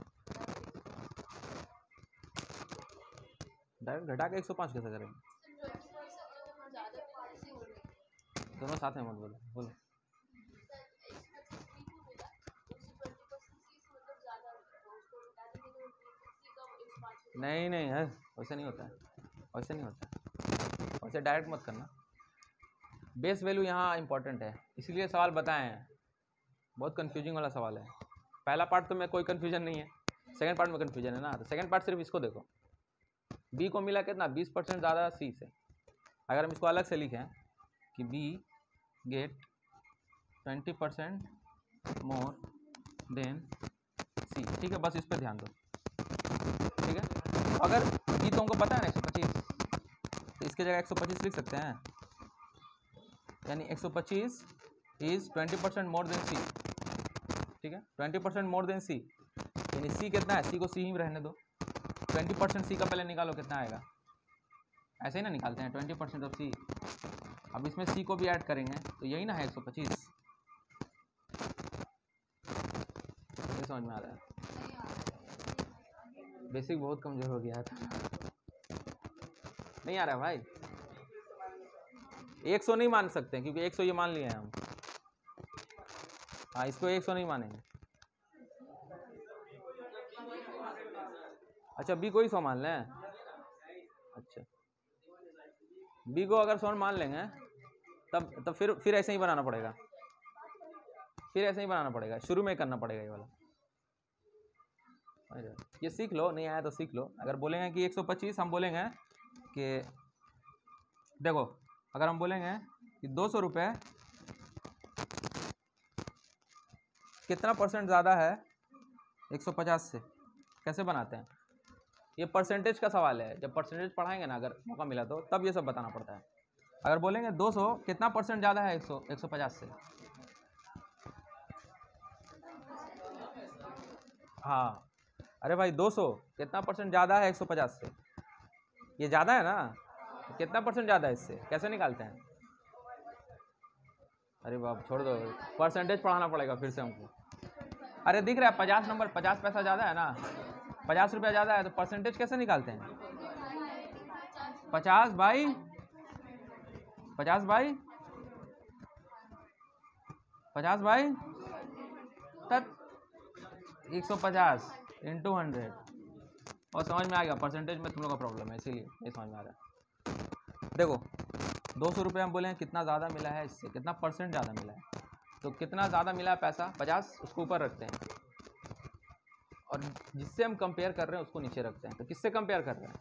घटा के 105 कैसे करेंगे? दोनों साथ में मत बोलो। नहीं है, वैसे नहीं होता है, वैसे डायरेक्ट मत करना। बेस वैल्यू यहाँ इंपॉर्टेंट है, इसीलिए सवाल बताए हैं। बहुत कंफ्यूजिंग वाला सवाल है। पहला पार्ट तो में कोई कंफ्यूजन नहीं है, सेकंड पार्ट में कंफ्यूजन है ना। तो सेकंड पार्ट सिर्फ इसको देखो, बी को मिला कितना? 20% ज़्यादा सी से। अगर हम इसको अलग से लिखें कि बी गेट 20% मोर देन सी, ठीक है, बस इस पर ध्यान दो, ठीक है। अगर बी तो हमको पता है ना 125, तो इसके जगह 125 लिख सकते हैं, यानी 125 इज 20% मोर देन सी, ठीक है। 20% मोर देन सी, यानी सी कितना है? सी को सी ही रहने दो। 20% सी का पहले निकालो, कितना आएगा? ऐसे ही ना निकालते हैं, 20% ऑफ सी। अब इसमें सी को भी ऐड करेंगे, तो यही ना है 125। ये समझ में आ रहा है? बेसिक बहुत कमजोर हो गया था, नहीं आ रहा भाई। 100 नहीं मान सकते क्योंकि 100 ये मान लिए हैं हम। हाँ, इसको 100 नहीं मानेंगे। अच्छा, बी को ही 100 मान लें। अच्छा, बी को अगर 100 मान लेंगे तब फिर ऐसे ही बनाना पड़ेगा। फिर ऐसे ही बनाना पड़ेगा, शुरू में करना पड़ेगा ये वाला। ये सीख लो, नहीं आया तो सीख लो। अगर बोलेंगे कि 125, हम बोलेंगे कि देखो, अगर हम बोलेंगे कि 200 रुपये कितना परसेंट ज़्यादा है 150 से, कैसे बनाते हैं? ये परसेंटेज का सवाल है। जब परसेंटेज पढ़ाएंगे ना, अगर मौका मिला तो, तब ये सब बताना पड़ता है। अगर बोलेंगे 200 कितना परसेंट ज़्यादा है 150 से, हाँ, अरे भाई 200 कितना परसेंट ज़्यादा है 150 से, ये ज़्यादा है ना, कितना परसेंट ज़्यादा है इससे, कैसे निकालते हैं? अरे बाप छोड़ दो, परसेंटेज पढ़ाना पड़ेगा फिर से हमको। अरे दिख रहा है 50 नंबर, 50 पैसा ज़्यादा है ना, 50 रुपया ज़्यादा है, तो परसेंटेज कैसे निकालते हैं? 50 बाई तब 150 इंटू 100। और समझ में आ गया, परसेंटेज में तुम लोग का प्रॉब्लम है, इसीलिए ये समझ में आ रहा है। देखो 200 रुपये हम बोले हैं कितना ज़्यादा मिला है इससे, कितना परसेंट ज़्यादा मिला है, तो कितना ज़्यादा मिला है पैसा 50, उसको ऊपर रखते हैं, और जिससे हम कंपेयर कर रहे हैं उसको नीचे रखते हैं। तो किससे कंपेयर कर रहे हैं?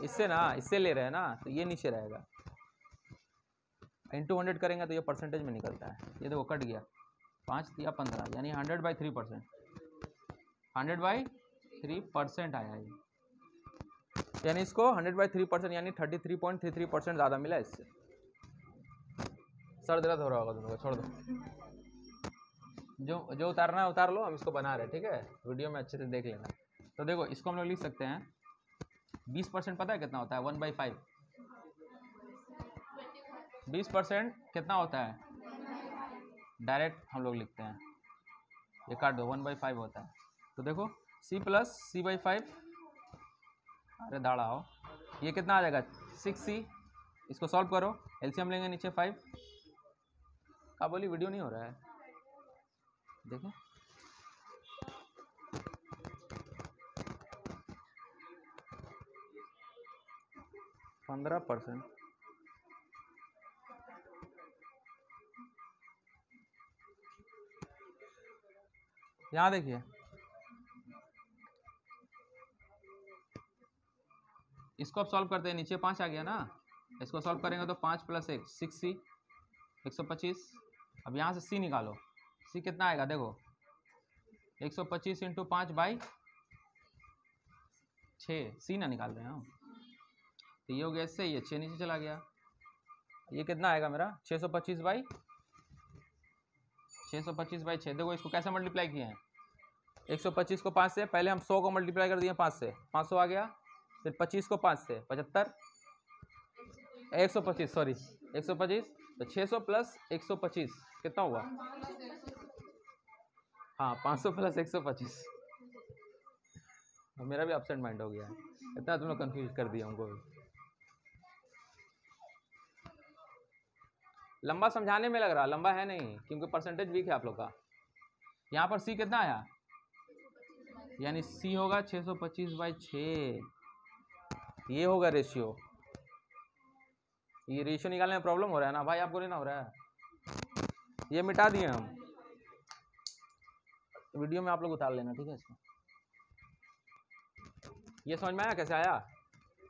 इससे ना, इससे ले रहे हैं ना, तो ये नीचे रहेगा। इंटू 100 करेंगे तो ये परसेंटेज में निकलता है। ये देखो कट गया, 5 या 15, यानी 100/3%, 100/3% आया ये, यानी इसको 100/3% यानी 33.33% ज़्यादा मिला इससे। सर दर्द हो रहा होगा तुम लोग, छोड़ दो, जो उतारना है उतार लो, हम इसको बना रहे हैं, ठीक है? वीडियो में अच्छे से देख लेना। तो देखो इसको हम लोग लिख सकते हैं 20% पता है कितना होता है? 1/5। 20% कितना होता है? डायरेक्ट हम लोग लिखते हैं, ये काट दो, 1/5 होता है। तो देखो c + c/5, अरे दाड़ा आओ, ये कितना आ जाएगा? 6c। इसको सॉल्व करो, एलसीएम लेंगे नीचे 5। क्या बोली, वीडियो नहीं हो रहा है, देखो 15%, यहाँ देखिए इसको अब सॉल्व करते हैं, नीचे 5 आ गया ना, इसको सॉल्व करेंगे तो 5 + 1 6c, 125। अब यहाँ से c निकालो, c कितना आएगा? देखो 125 × 5/6, c ना निकाल रहे हैं हम, तो ये हो गया इससे, ये 6 नीचे चला गया। ये कितना आएगा मेरा? 625/6। देखो इसको कैसे मल्टीप्लाई किए हैं, 125 को 5 से, पहले हम 100 को मल्टीप्लाई कर दिए 5 से, 500 आ गया, फिर 25 को 5 से 75, 125 सॉरी 125, तो 600 + 125 कितना हुआ? हाँ 500 + 125। मेरा भी एब्सेंट माइंड हो गया है, इतना तुम लोग कन्फ्यूज कर दिया हमको भी। लंबा समझाने में लग रहा, लंबा है नहीं, क्योंकि परसेंटेज वीक है आप लोग का। यहाँ पर c कितना आया, यानी c होगा 625/6, ये होगा रेशियो। ये रेशियो निकालने में प्रॉब्लम हो रहा है ना भाई, आपको नहीं ना हो रहा है? ये मिटा दिए हम, वीडियो में आप लोग उतार लेना, ठीक है? इसको ये समझ में आया कैसे आया?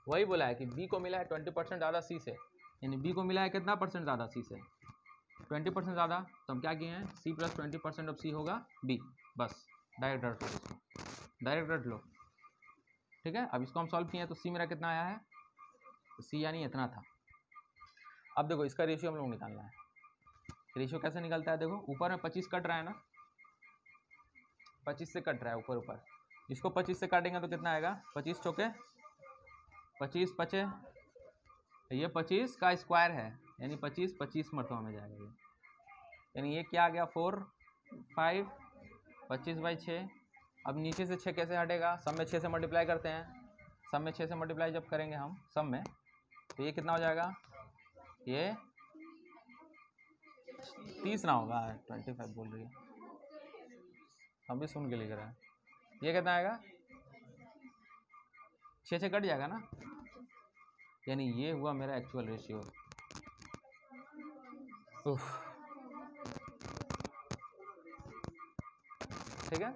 वही बोला है कि b को मिला है 20% ज़्यादा c से, यानी b को मिला है कितना परसेंट ज़्यादा c से? 20% ज़्यादा। तो हम क्या किए हैं, c + 20% ऑफ c होगा b, बस डायरेक्ट रट लो, इसको डायरेक्ट रट लो, ठीक है? अब इसको हम सॉल्व किए हैं तो c मेरा कितना आया है, तो c यानी इतना था। अब देखो इसका रेशियो हम लोग निकालना है। रेशियो कैसे निकलता है? देखो ऊपर में 25 कट रहा है ना, 25 से कट रहा है ऊपर, इसको 25 से काटेंगे तो कितना आएगा? 25 चौके 25 पचे, ये 25 का स्क्वायर है, यानी 25 मरतबा में जाएगा ये, यानी ये क्या आ गया? 4 5 25/6। अब नीचे से 6 कैसे हटेगा? सब में 6 से मल्टीप्लाई करते हैं, सब में 6 से मल्टीप्लाई जब करेंगे हम सब में, तो ये कितना हो जाएगा? ये 30 ना होगा, 25 बोल रही है, हम भी सुन के लिख रहे हैं। ये कितना आएगा? 6 से कट जाएगा ना, यानी ये हुआ मेरा एक्चुअल रेशियो। ठीक है।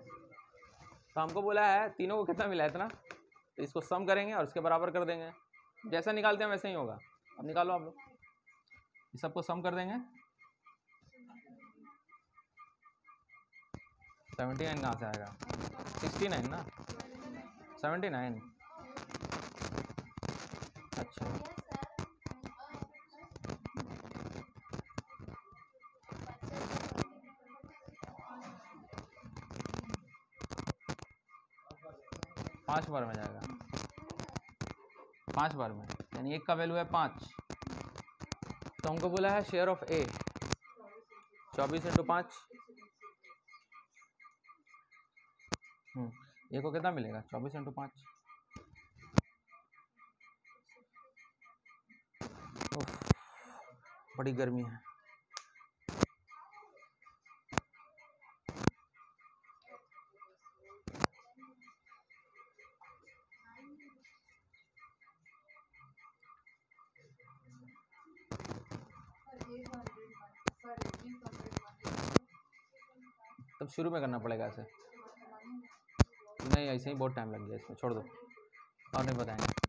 तो हमको बोला है तीनों को कितना मिला है इतना, तो इसको सम करेंगे और उसके बराबर कर देंगे, जैसा निकालते हैं वैसे ही होगा। अब निकालो आप लोग, इस सबको सम कर देंगे। 79 कहाँ से आएगा, 69 ना, 79। अच्छा 5 बार में जाएगा, 5 बार में, यानी एक का वैल्यू है 5। तो हमको बोला है शेयर ऑफ ए 24 × 5। ए को कितना मिलेगा, 24 × 5। बड़ी गर्मी है। तब शुरू में करना पड़ेगा ऐसे, नहीं ऐसे ही बहुत टाइम लग गया इसमें, छोड़ दो और नहीं बताएंगे।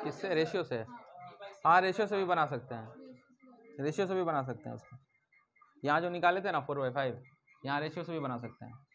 किससे, रेशियो से? हाँ रेशियो से भी बना सकते हैं, रेशियो से भी बना सकते हैं उसको। यहाँ जो निकाले थे ना 4/5, यहाँ रेशियो से भी बना सकते हैं।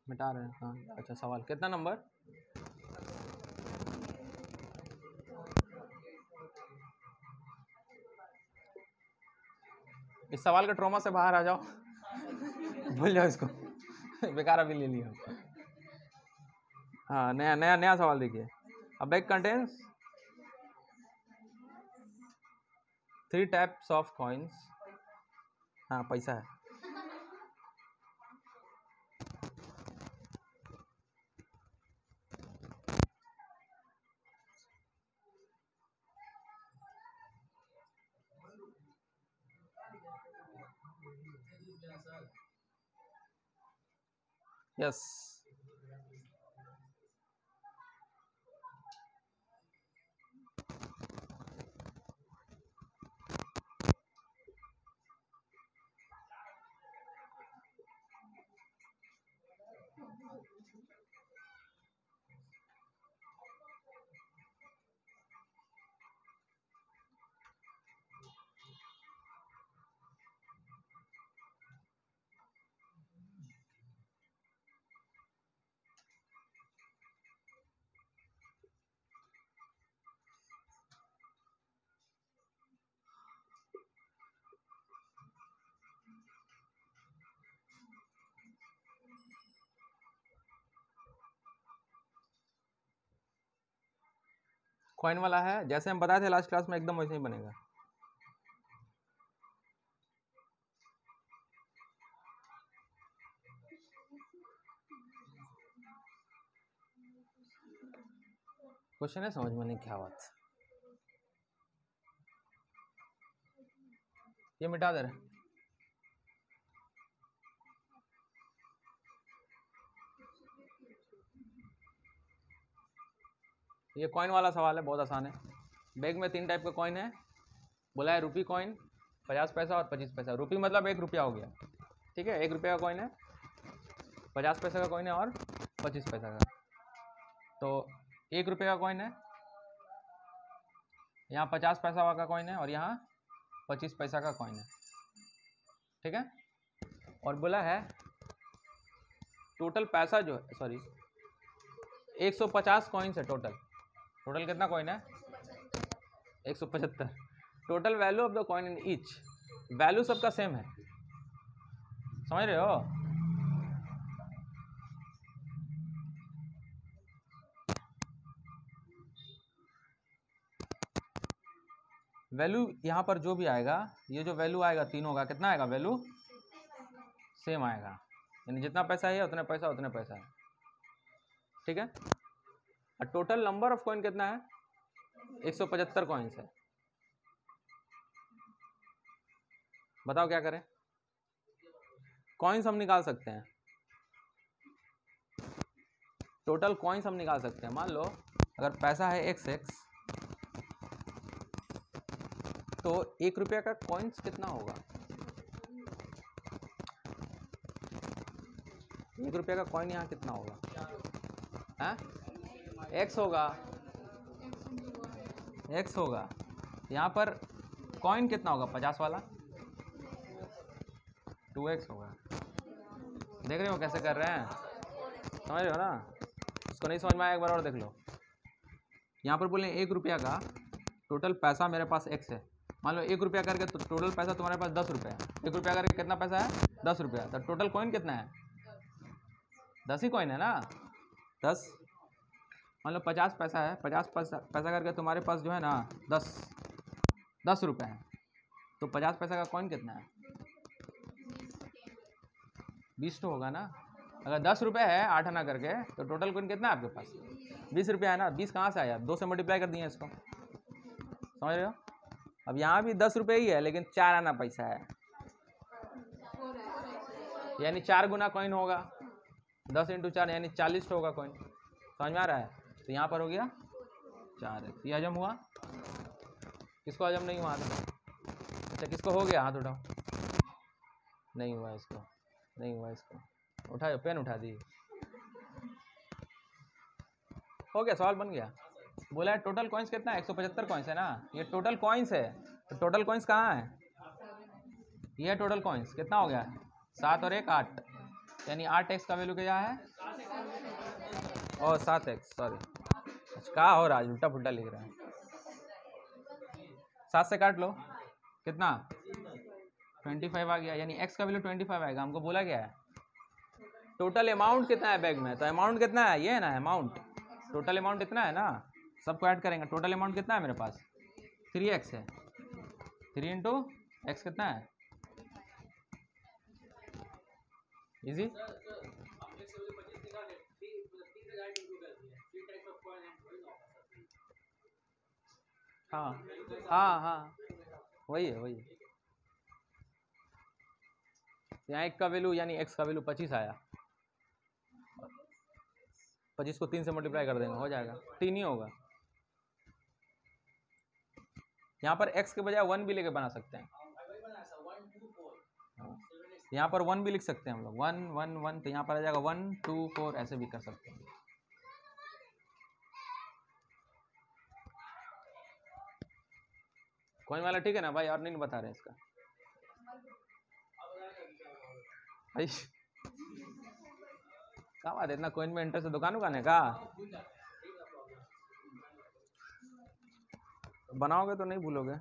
मिटा रहे हैं, हाँ अच्छा। सवाल कितना नंबर, इस सवाल के ट्रॉमा से बाहर आ जाओ, भूल जाओ इसको, बेकार अभी ले लिया। हाँ नया नया नया सवाल देखिए। अ bag contains 3 types of coins. हाँ पैसा है। यस कॉइन वाला है, जैसे हम बताए थे लास्ट क्लास में, एकदम वैसे ही बनेगा। क्वेश्चन है समझ में नहीं क्या बात, ये मिटा दे रहे। ये कॉइन वाला सवाल है, बहुत आसान है। बैग में 3 टाइप का कॉइन है, बोला है रुपी कॉइन, 50 पैसा और 25 पैसा। रुपी मतलब 1 रुपया हो गया, ठीक है, 1 रुपये का कॉइन है, 50 पैसे का कॉइन है और 25 पैसा का। तो 1 रुपये का कॉइन है, यहाँ 50 पैसा का कॉइन है और यहाँ 25 पैसा का कॉइन है, ठीक है। और बोला है टोटल पैसा जो है, सॉरी 150 कॉइन्स है टोटल। टोटल कितना कॉइन है? 175। Total value of the coin in each, value सबका सेम है, समझ रहे हो? वैल्यू यहाँ पर जो भी आएगा, ये जो वैल्यू आएगा तीनों का कितना आएगा? वैल्यू सेम आएगा, यानी जितना पैसा है उतने पैसा है, ठीक है। और टोटल नंबर ऑफ कॉइन कितना है? 175 कॉइन्स है। बताओ क्या करें? कॉइन्स हम निकाल सकते हैं, टोटल कॉइन्स हम निकाल सकते हैं। मान लो अगर पैसा है XX, तो 1 रुपये का कॉइन्स कितना होगा? 1 रुपये का कॉइन यहाँ कितना होगा? हाँ, X होगा, X होगा। यहाँ पर कॉइन कितना होगा? 50 वाला 2X होगा। देख रहे हो कैसे कर रहे हैं? समझ रहे हो ना? इसको नहीं समझ में आया एक बार और देख लो। यहाँ पर बोले 1 रुपया का टोटल पैसा मेरे पास X है। मान लो 1 रुपया करके तो टोटल पैसा तुम्हारे पास 10 रुपये है। 1 रुपया करके कितना पैसा है? 10 रुपया। तो टोटल कॉइन कितना है? 10 ही कॉइन है ना, 10। मान लो 50 पैसा है, 50 पैसा करके तुम्हारे पास जो है ना 10 रुपये है। तो 50 पैसा का कॉइन कितना है? 20 तो होगा ना। अगर 10 रुपये है 8 आना करके, तो टोटल कॉइन कितना है आपके पास? 20 रुपया है ना। 20 कहाँ से आया? 2 से मल्टीप्लाई कर दिए इसको, समझ रहे हो? अब यहाँ भी 10 रुपये ही है, लेकिन 4 आना पैसा है, यानी 4 गुना कॉइन होगा। 10 × 4 यानी 40 होगा कॉइन, समझ में आ रहा है? तो यहाँ पर हो गया 4X। ये हजम हुआ? किसको हजम नहीं हुआ था? अच्छा, किसको हो गया? हाथ उठाओ। नहीं हुआ इसको, नहीं हुआ इसको। उठाओ, पेन उठा दी, हो गया, सवाल बन गया। बोला है टोटल कॉइन्स कितना है? 175 कॉइन्स है ना। ये टोटल कॉइन्स है, तो टोटल कॉइन्स कहाँ है? ये टोटल कॉइन्स कितना हो गया? 7 और 1 8, यानी 8X का वैल्यू क्या है? और 7X, सॉरी क्या हो रहा है, उल्टा पुल्टा लिख रहे हैं। 7 से काट लो, कितना? 25 आ गया, यानी X का वैल्यू 25 आएगा। हमको बोला गया है टोटल अमाउंट कितना है बैग में, तो अमाउंट कितना है? ये है ना अमाउंट, टोटल अमाउंट इतना है ना। सबको ऐड करेंगे, टोटल अमाउंट कितना है मेरे पास? 3X है। 3 × X कितना है? इजी। हाँ हाँ हाँ, वही है, वही है। यहाँ 1 का वैल्यू यानी X का वैल्यू 25 आया। 25 को 3 से मल्टीप्लाई कर देंगे, हो जाएगा, 3 ही होगा। यहाँ पर X के बजाय 1 भी लेके बना सकते हैं। यहाँ पर 1 भी लिख सकते हैं हम लोग, 1 1 1, तो यहाँ पर आ जाएगा 1 2 4, ऐसे भी कर सकते हैं। कॉइन वाला ठीक है ना भाई? और नहीं बता रहे इसका भाई, क्या बात है, इतना कॉइन में इंटरेस्ट है? दुकान है का? बनाओगे तो नहीं भूलोगे।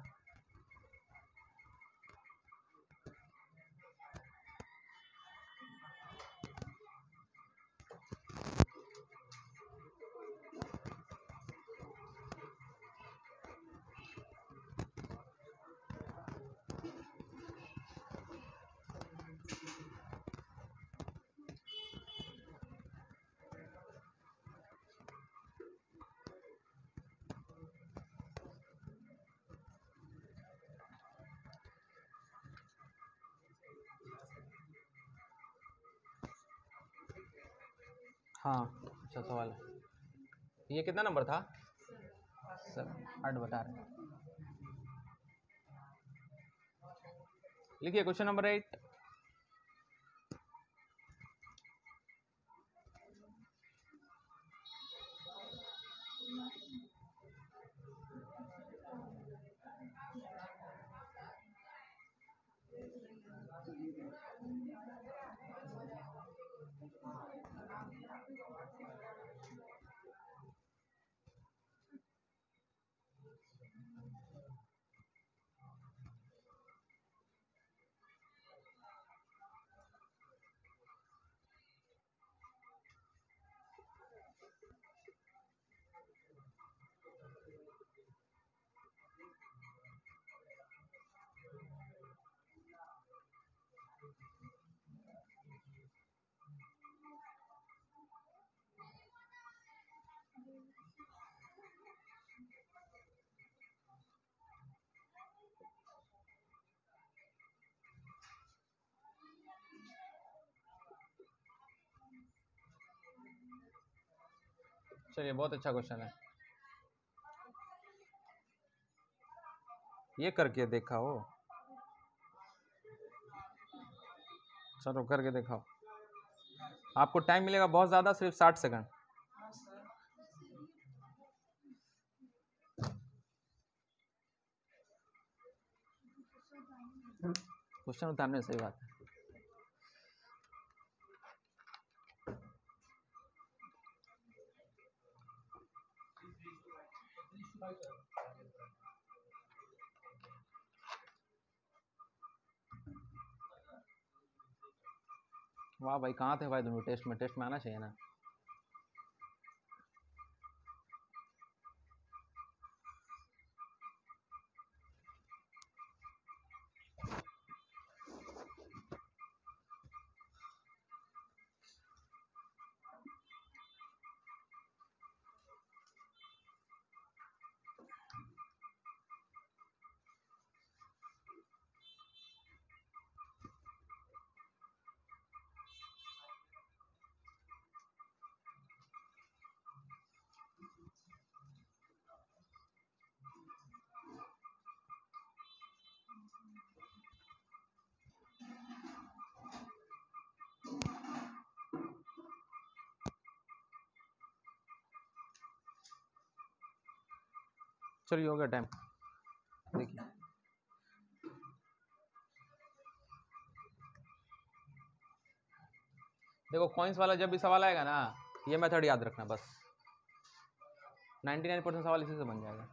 हाँ अच्छा सवाल है। ये कितना नंबर था सर? 8 बता रहे हैं। लिखिए क्वेश्चन नंबर 8। चलिए बहुत अच्छा क्वेश्चन है, ये करके देखा हो। चलो करके दिखाओ, आपको टाइम मिलेगा बहुत ज़्यादा, सिर्फ 60 सेकंड। क्वेश्चन उतारने सही बात है। वाह भाई, कहाँ थे भाई दोनों? टेस्ट में आना चाहिए ना। चलिए हो गया टाइम। देखिए देखो, कॉइन्स वाला जब भी सवाल आएगा ना, ये मेथड याद रखना बस। 99% सवाल इसी से बन जाएगा।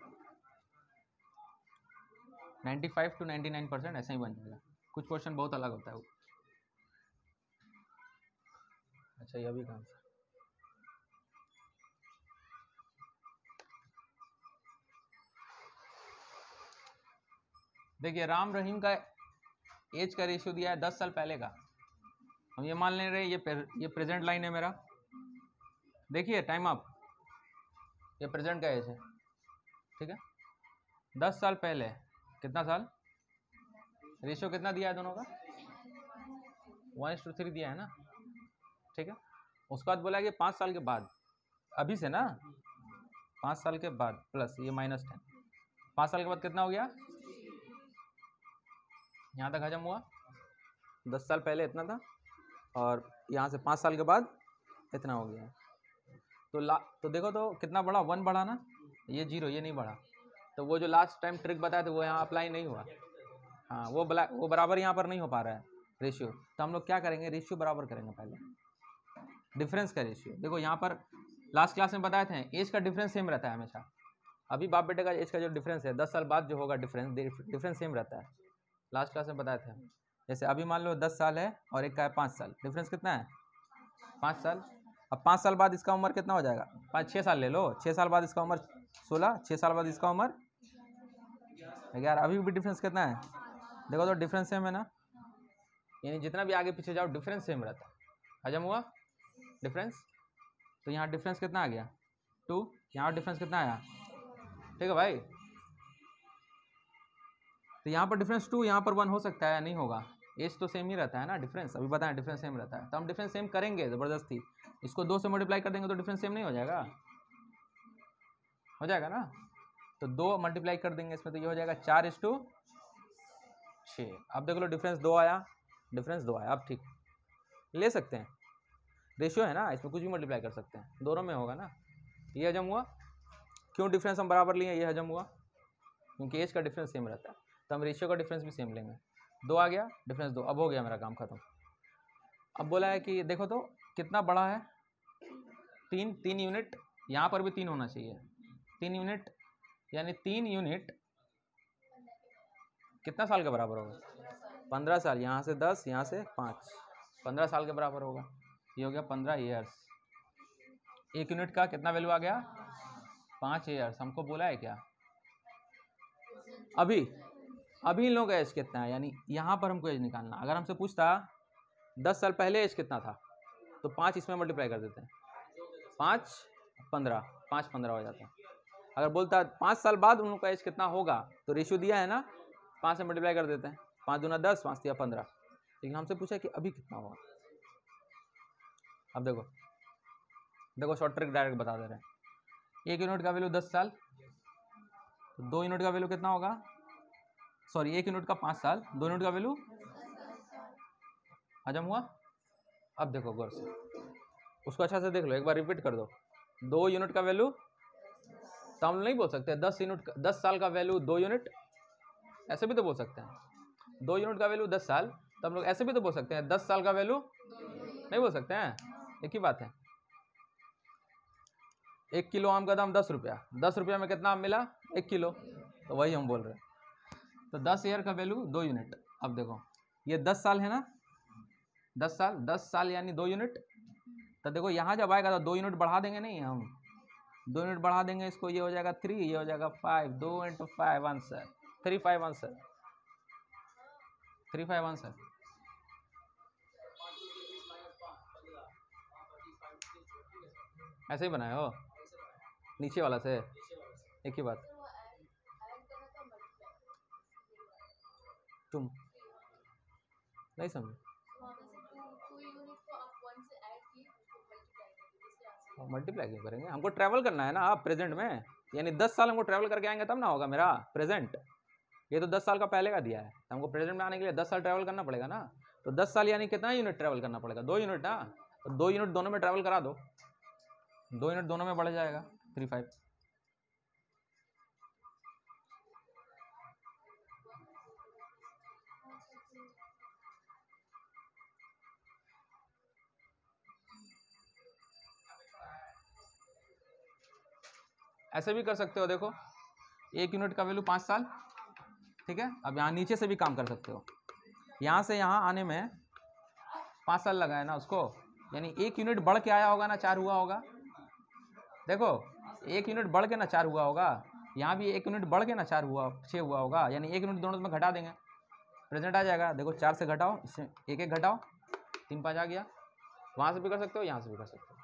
95 to 99% ऐसा ही बन जाएगा। कुछ क्वेश्चन बहुत अलग होता है वो। अच्छा, ये भी कहाँ से? देखिए राम रहीम का एज का रेशियो दिया है 10 साल पहले का। हम ये मान ले रहे ये प्रेजेंट लाइन है मेरा। देखिए टाइम अप, ये प्रेजेंट का एज है, ठीक है। 10 साल पहले कितना साल, रेशियो कितना दिया है दोनों का? 1:3 दिया है ना, ठीक है। उसके बाद बोला कि 5 साल के बाद, अभी से ना 5 साल के बाद प्लस ये -10, 5 साल के बाद कितना हो गया? यहाँ तक हजम हुआ। 10 साल पहले इतना था और यहाँ से 5 साल के बाद इतना हो गया। तो देखो तो कितना बढ़ा, 1 बढ़ा ना, ये 0, ये नहीं बढ़ा। तो वो जो लास्ट टाइम ट्रिक बताया था वो यहाँ अप्लाई नहीं हुआ। हाँ, वो बराबर यहाँ पर नहीं हो पा रहा है रेशियो। तो हम लोग क्या करेंगे, रेशियो बराबर करेंगे पहले, डिफरेंस का रेशियो। देखो यहाँ पर लास्ट क्लास में बताए थे एज का डिफरेंस सेम रहता है हमेशा। अभी बाप बेटे का एज का जो डिफरेंस है 10 साल बाद जो होगा डिफरेंस सेम रहता है। लास्ट क्लास में बताए थे। जैसे अभी मान लो 10 साल है और एक का है 5 साल, डिफरेंस कितना है? 5 साल। अब 5 साल बाद इसका उम्र कितना हो जाएगा? 6 साल ले लो। 6 साल बाद इसका उम्र 16, 6 साल बाद इसका उम्र 11। अभी भी डिफरेंस कितना है? देखो तो डिफरेंस सेम है ना, यानी जितना भी आगे पीछे जाओ डिफरेंस सेम रहता है। हजम हुआ डिफरेंस? तो यहाँ डिफरेंस कितना आ गया? 2। यहाँ डिफरेंस कितना आया? ठीक है भाई। तो यहाँ पर डिफरेंस 2, यहाँ पर 1 हो सकता है, नहीं होगा। एज तो सेम ही रहता है ना, डिफरेंस अभी बताएं डिफरेंस सेम रहता है। तो हम डिफरेंस सेम करेंगे ज़बरदस्ती। इसको 2 से मल्टीप्लाई कर देंगे तो डिफरेंस सेम नहीं हो जाएगा? हो जाएगा ना। तो 2 मल्टीप्लाई कर देंगे इसमें तो ये हो जाएगा 4:6। अब देख लो डिफरेंस 2 आया, डिफरेंस 2 आया। अब ठीक ले सकते हैं, रेशियो है ना, इसमें कुछ भी मल्टीप्लाई कर सकते हैं, दोनों में होगा ना। ये हजम हुआ। क्यों डिफरेंस हम बराबर लिए? ये हजम हुआ क्योंकि एज का डिफरेंस सेम रहता है, तो हम रेशियो का डिफरेंस भी सेम लेंगे। 2 आ गया, डिफरेंस 2। अब हो गया मेरा काम खत्म। अब बोला है कि देखो तो कितना बड़ा है, 3 यूनिट, यहाँ पर भी 3 होना चाहिए। 3 यूनिट यानी 3 यूनिट कितना साल के बराबर होगा? 15 साल। यहाँ से 10, यहाँ से 5, 15 साल के बराबर होगा। ये हो गया 15 ईयर्स। 1 यूनिट का कितना वैल्यू आ गया? 5 ईयर्स। हमको बोला है क्या अभी इन लोगों का एज कितना है, यानी यहाँ पर हमको एज निकालना। अगर हमसे पूछता 10 साल पहले एज कितना था तो 5 इसमें मल्टीप्लाई कर देते हैं, 5 15, 5 15 हो जाता है। अगर बोलता 5 साल बाद उन लोगों का एज कितना होगा तो रेशियो दिया है ना, 5 से मल्टीप्लाई कर देते हैं। 5 दूना 10, 5 तिया 15। लेकिन हमसे पूछा कि अभी कितना होगा। अब देखो शॉर्ट ट्रिक डायरेक्ट बता दे रहे हैं। 1 यूनिट का वैल्यू 10 साल, तो 2 यूनिट का वैल्यू कितना होगा? सॉरी 1 यूनिट का 5 साल, 2 यूनिट का वैल्यू हजम हुआ। अब देखो गौर से, उसको अच्छा से देख लो, एक बार रिपीट कर दो। 2 यूनिट का वैल्यू, तो हम नहीं बोल सकते 10 साल का वैल्यू 2 यूनिट, ऐसे भी तो बोल सकते हैं। 2 यूनिट का वैल्यू 10 साल, तो हम लोग ऐसे भी तो बोल सकते हैं 10 साल का वैल्यू, नहीं बोल सकते हैं। एक ही बात है। 1 किलो आम का दाम 10 रुपया, 10 रुपया में कितना आम मिला? 1 किलो, तो वही हम बोल रहे हैं। तो 10 ईयर का वैल्यू 2 यूनिट। अब देखो ये 10 साल है ना, 10 साल यानी 2 यूनिट। तो देखो यहाँ जब आएगा तो 2 यूनिट बढ़ा देंगे, नहीं हम 2 यूनिट बढ़ा देंगे इसको, ये हो जाएगा 3, ये हो जाएगा 5, 2 × 5 आंसर 35 आंसर 35 आंसर। ऐसे ही बनाए हो नीचे वाला से, एक ही बात। तुम नहीं समझे, मल्टीप्लाई क्यों करेंगे? हमको ट्रैवल करना है ना। आप प्रेजेंट में यानी 10 साल हमको ट्रैवल करके आएंगे तब ना होगा मेरा प्रेजेंट। ये तो 10 साल का पहले का दिया है, तो हमको प्रेजेंट में आने के लिए 10 साल ट्रैवल करना पड़ेगा ना। तो 10 साल यानी कितना यूनिट ट्रैवल करना पड़ेगा? 2 यूनिट ना। तो 2 यूनिट दोनों में ट्रैवल करा दो, 2 यूनिट दोनों में बढ़ जाएगा 35। ऐसे भी कर सकते हो, देखो 1 यूनिट का वैल्यू 5 साल, ठीक है। अब यहाँ नीचे से भी काम कर सकते हो, यहाँ से यहाँ आने में 5 साल लगा है ना उसको, यानी 1 यूनिट बढ़ के आया होगा ना, 4 हुआ होगा। देखो 1 यूनिट बढ़ के ना 4 हुआ होगा, यहाँ भी 1 यूनिट बढ़ के ना 6 हुआ होगा, यानी 1 यूनिट दोनों में घटा देंगे, प्रेजेंट आ जाएगा। देखो 4 से घटाओ, इससे 1 1 घटाओ, 3 5 आ गया। वहाँ से भी कर सकते हो, यहाँ से भी कर सकते हो।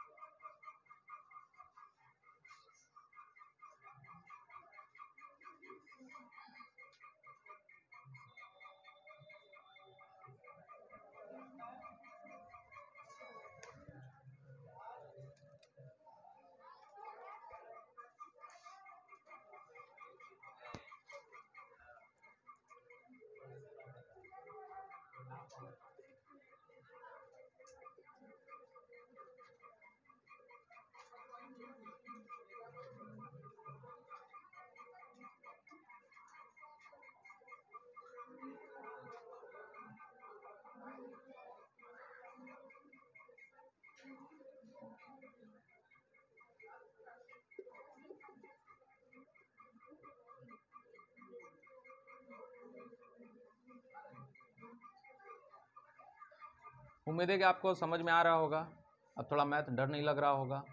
उम्मीद है कि आपको समझ में आ रहा होगा, अब थोड़ा मैथ डर नहीं लग रहा होगा।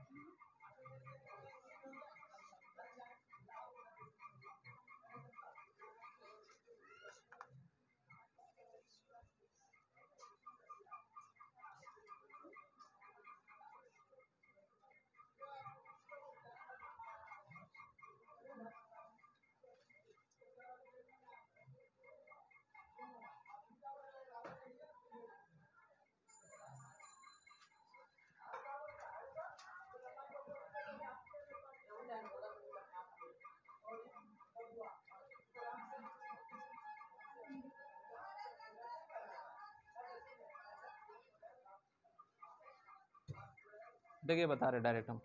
देखिए बता रहे डायरेक्ट हम,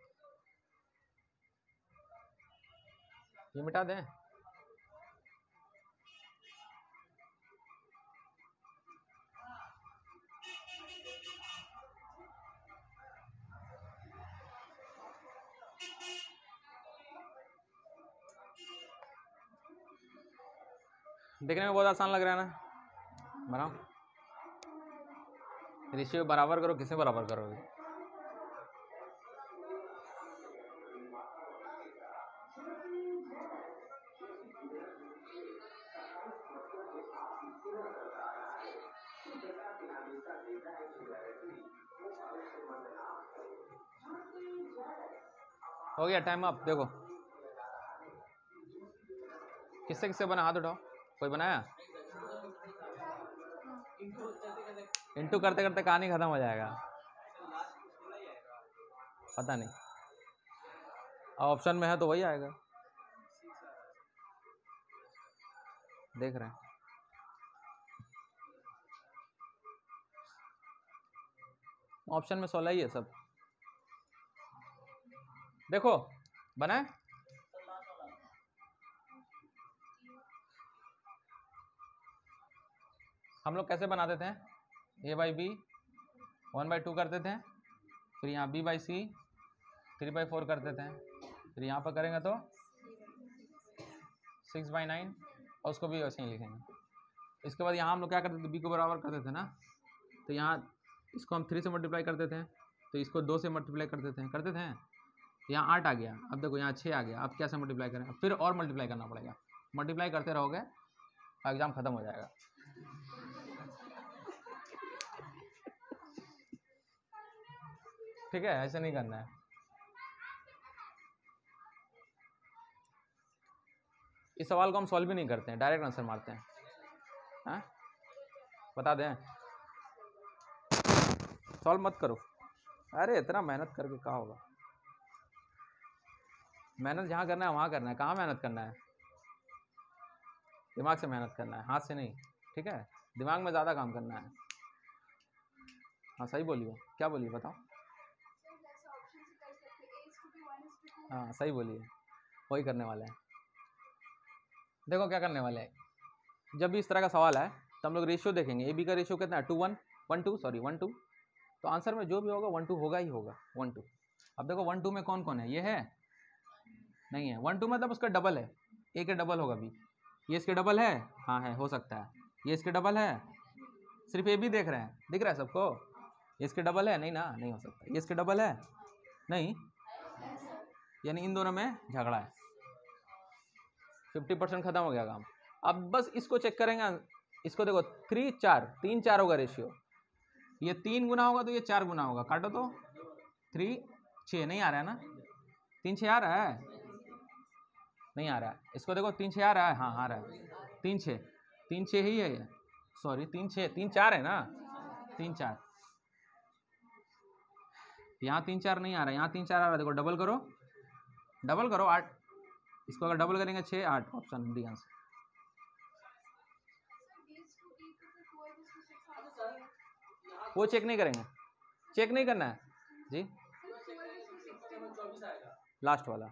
ये मिटा दें। देखने में बहुत आसान लग रहा है ना, बनाओ। रेशियो बराबर करो, किसे बराबर करोगे? हो गया टाइम अप। देखो किससे किससे बना, हाथ उठाओ। कोई बनाया? इंटू करते करते कहानी खत्म हो जाएगा। पता नहीं, ऑप्शन में है तो वही आएगा। देख रहे हैं, ऑप्शन में 16 ही है सब। देखो बनाए। हम लोग कैसे बनाते थे? a/b 1/2 करते थे, फिर यहाँ b/c 3/4 करते थे, फिर यहाँ पर करेंगे तो 6/9, और उसको भी वैसे ही लिखेंगे। इसके बाद यहाँ हम लोग क्या करते थे, b को बराबर करते थे ना, तो यहाँ इसको हम 3 से मल्टीप्लाई करते थे, तो इसको 2 से मल्टीप्लाई करते थे। यहाँ 8 आ गया, अब देखो यहाँ 6 आ गया। अब क्या से मल्टीप्लाई करें? फिर और मल्टीप्लाई करना पड़ेगा। मल्टीप्लाई करते रहोगे, एग्जाम खत्म हो जाएगा। ठीक है, ऐसे नहीं करना है। इस सवाल को हम सॉल्व भी नहीं करते हैं, डायरेक्ट आंसर मारते हैं। हाँ बता दें, सॉल्व मत करो। अरे इतना मेहनत करके क्या होगा? मेहनत जहाँ करना है वहाँ करना है। कहाँ मेहनत करना है? दिमाग से मेहनत करना है, हाथ से नहीं। ठीक है, दिमाग में ज़्यादा काम करना है। हाँ सही बोलिए, क्या बोलिए बताओ। हाँ सही बोलिए, वही करने वाले हैं। देखो क्या करने वाले हैं, जब भी इस तरह का सवाल है तो हम लोग रेशियो देखेंगे। ए बी का रेशियो कितना है? 1 2, तो आंसर में जो भी होगा 1 2 होगा ही होगा। 1 2। अब देखो 1 2 में कौन कौन है? ये है नहीं है। 1 2 मतलब उसका डबल है, ए के डबल होगा बी। ये इसके डबल है, हाँ है, हो सकता है। ये इसके डबल है, सिर्फ ए बी देख रहे हैं, दिख रहा है सबको? ये इसके डबल है नहीं ना, नहीं हो सकता। ये इसके डबल है नहीं, यानी इन दोनों में झगड़ा है। 50% खत्म हो गया काम। अब बस इसको चेक करेंगे। इसको देखो 3 4 3 4 होगा रेशियो। ये 3 गुना होगा तो ये 4 गुना होगा। काटो तो 3 6 नहीं आ रहा है ना? 3 6 आ रहा है? नहीं आ रहा है। इसको देखो 3 6 आ रहा है? हाँ आ रहा है। 3 6 ही है ये। सॉरी 3 6 3 4 है ना? 3 4। यहाँ 3 4 नहीं आ रहा है, यहाँ 3 4 आ रहा है। देखो डबल करो 8। इसको अगर डबल करेंगे 6 8, ऑप्शन डी आंसर। वो चेक नहीं करेंगे, चेक नहीं करना है जी। लास्ट वाला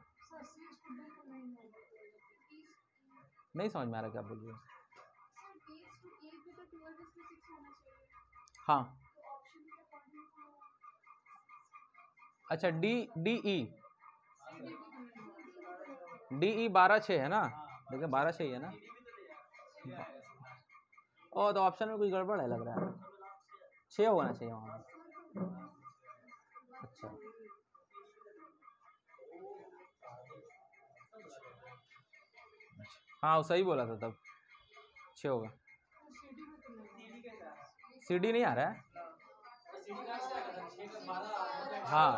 नहीं समझ में आ रहा क्या बोल रही हो? हाँ अच्छा, डी ई 12 6 है ना? देखिए 12 6 है ना? ओ तो ऑप्शन में कुछ गड़बड़ है लग रहा है। 6 होना चाहिए वहाँ। अच्छा हाँ सही बोला था तब, 6 होगा। CD नहीं आ रहा है? हाँ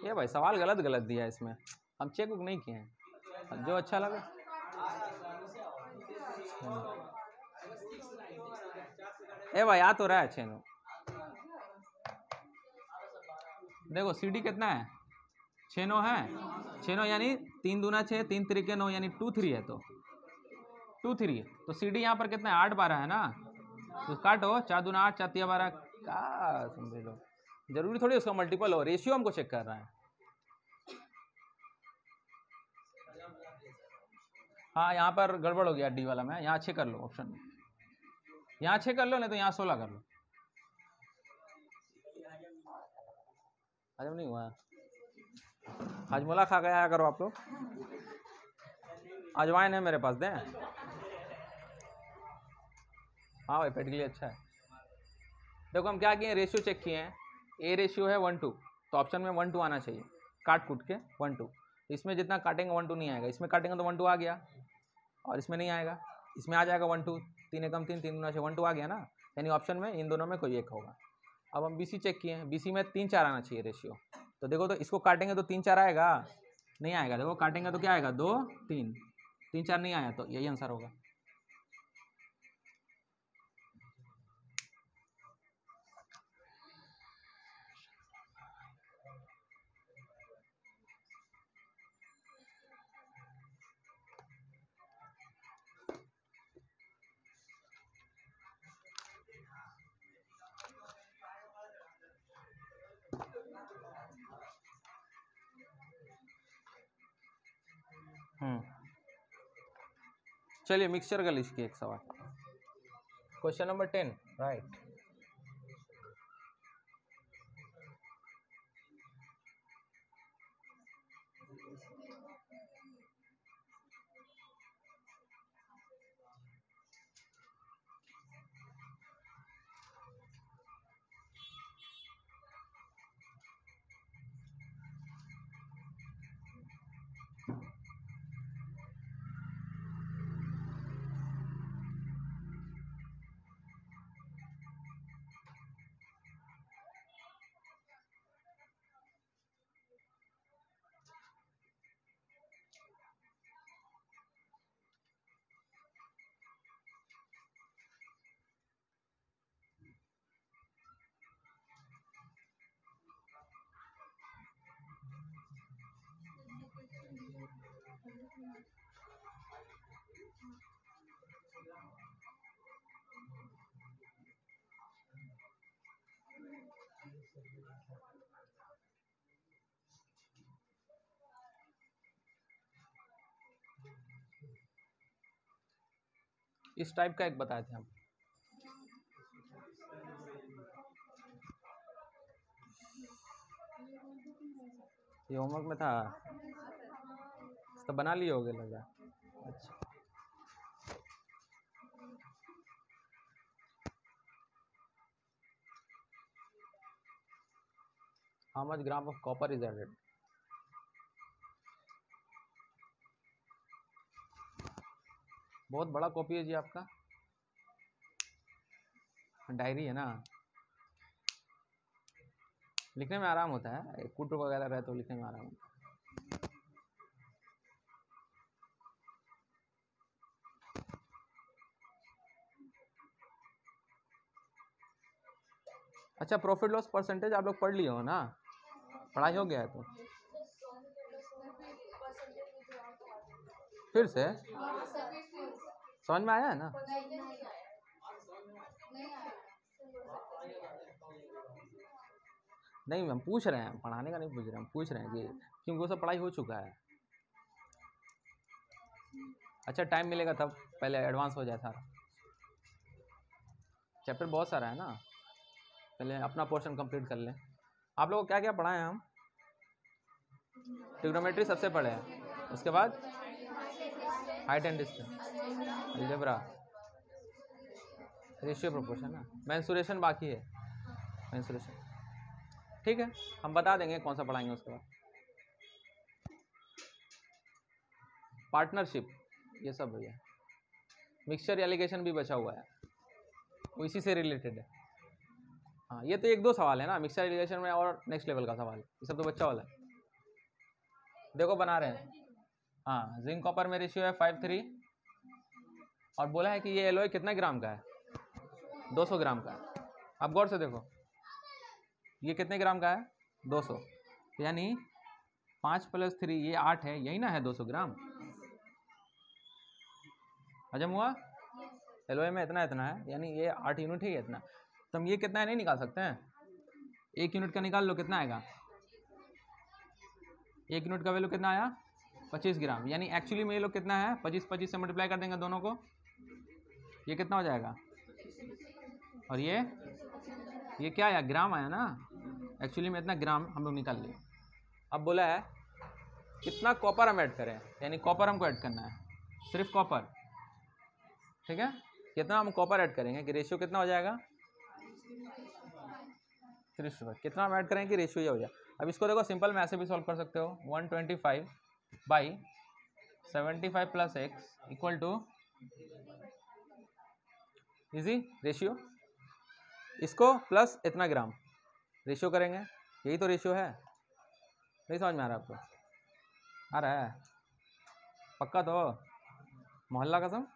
ये भाई सवाल गलत दिया है इसमें, हम चेक बुक नहीं किए हैं, जो अच्छा लगे। ए भाई आ तो रहा है 6 देखो CD कितना है? 6 9 है। 6 9 यानी 3 दूना 6, 3 3 9 यानी 2 3 है, तो 2 3। तो CD यहाँ पर कितना है? 8 12 है ना? तो काटो, 4 दूना 8, 4 3 12, क्या समझ लो। जरूरी थोड़ी उसका मल्टीपल हो, रेशियो हमको चेक कर रहा है। हाँ यहाँ पर गड़बड़ हो गया डी वाला में, यहाँ 6 कर लो ऑप्शन में, यहाँ 6 कर लो, नहीं तो यहाँ 16 कर लो। हजम नहीं हुआ, हजमोला खा के आया करो आप लोग, अजवाइन है मेरे पास, दें? हाँ भाई पेट के लिए अच्छा है। देखो हम क्या किए, रेशियो चेक किए हैं, ए रेशियो है 1:2, तो ऑप्शन में 1:2 आना चाहिए, काट कूट के 1:2। इसमें जितना काटेंगे 1:2 नहीं आएगा, इसमें काटेंगे तो 1:2 आ गया, और इसमें नहीं आएगा, इसमें आ जाएगा 1:2, 3 एकम 3, 3 गुना 6, 1:2 आ गया ना, यानी ऑप्शन में इन दोनों में कोई एक होगा। अब हम बीसी चेक किए हैं, बीसी में 3-4 आना चाहिए रेशियो, तो देखो तो इसको काटेंगे तो 3-4 आएगा, नहीं आएगा, देखो काटेंगे तो क्या आएगा 2-3, 3-4 नहीं आया, तो यही आंसर होगा। चलिए मिक्सचर का लिस्ट की एक सवाल, क्वेश्चन नंबर 10, राइट। इस टाइप का एक बताए थे हम, ये होमवर्क में था, तो बना लिए होगे लग रहा है। अच्छा how much gram of copper is added, बहुत बड़ा कॉपी है जी आपका, डायरी है ना, लिखने में आराम होता है, कुट वगैरह रहे तो लिखने में आराम होता है। अच्छा प्रॉफिट लॉस परसेंटेज आप लोग पढ़ लिए हो ना, पढ़ाई हो गया है तो फिर से समझ में आया है ना? नहीं हम पूछ रहे हैं, पढ़ाने का नहीं पूछ रहे हैं, हम पूछ रहे हैं कि क्योंकि वो सब पढ़ाई हो चुका है। अच्छा टाइम मिलेगा तब, पहले एडवांस हो जाए सारा, चैप्टर बहुत सारा है ना, पहले अपना पोर्शन कंप्लीट कर लें। आप लोगों को क्या क्या पढ़ाए हैं हम? ट्रिग्नोमेट्री सबसे पढ़े हैं, उसके बाद height and distance, algebra, ratio proportion ना, मेंसुरेशन बाकी है, मेंसुरेशन ठीक है, हम बता देंगे कौन सा पढ़ाएंगे उसके बाद। पार्टनरशिप ये सब भैया, मिक्सचर एलिगेशन भी बचा हुआ है, वो इसी से रिलेटेड है। हाँ ये तो 1-2 सवाल है ना मिक्सचर एलिगेशन में, और नेक्स्ट लेवल का सवाल, ये सब तो बच्चा वाला है। देखो बना रहे हैं, हाँ जिंक कॉपर में रेशियो है 5:3, और बोला है कि ये एलॉय कितना ग्राम का है, 200 ग्राम का है। आप गौर से देखो ये कितने ग्राम का है, 200, यानी 5 + 3 ये 8 है, यही ना है 200 ग्राम। हजम हुआ? एलओए में इतना इतना है, यानी ये 8 यूनिट ही है इतना, तो हम ये कितना है नहीं निकाल सकते हैं, 1 यूनिट का निकाल लो, कितना आएगा? 1 यूनिट का वैल्यू कितना आया? 25 ग्राम। यानी एक्चुअली में ये लोग कितना है, 25 से मल्टीप्लाई कर देंगे दोनों को, ये कितना हो जाएगा? और ये क्या आया? ग्राम आया ना। एक्चुअली में इतना ग्राम हम लोग निकाल लिए। अब बोला है कितना कॉपर हम ऐड करें, यानी कॉपर हमको ऐड करना है, सिर्फ कॉपर। ठीक है, कितना हम कॉपर ऐड करेंगे कि रेशियो कितना हो जाएगा? 30। कितना हम ऐड करेंगे कि रेशियो ये हो जाए। अब इसको देखो सिंपल में ऐसे भी सॉल्व कर सकते हो, 125/75 + x equal to easy ratio, इसको प्लस इतना ग्राम रेशियो करेंगे, यही तो रेशियो है। नहीं समझ में आ रहा आपको? आ रहा है पक्का? तो मोहल्ला कसम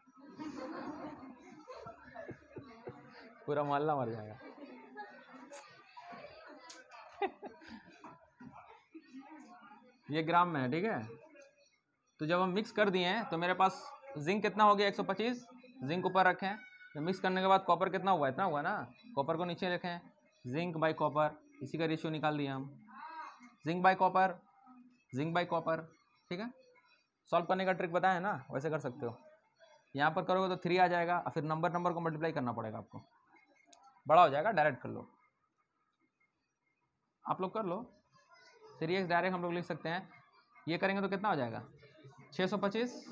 पूरा मोहल्ला मर जाएगा। ये ग्राम में है, ठीक है। तो जब हम मिक्स कर दिए हैं तो मेरे पास जिंक कितना हो गया? 125। जिंक ऊपर रखें, तो मिक्स करने के बाद कॉपर कितना हुआ? इतना हुआ ना। कॉपर को नीचे रखें, जिंक बाई कॉपर, इसी का रेशियो निकाल दिया हम, zinc by copper, zinc by copper. ठीक है, सॉल्व करने का ट्रिक बताया है ना, वैसे कर सकते हो। यहाँ पर करोगे तो 3 आ जाएगा, और फिर नंबर को मल्टीप्लाई करना पड़ेगा आपको, बड़ा हो जाएगा। डायरेक्ट कर लो, आप लोग कर लो। 3x डायरेक्ट हम लोग लिख सकते हैं। ये करेंगे तो कितना हो जाएगा? 625।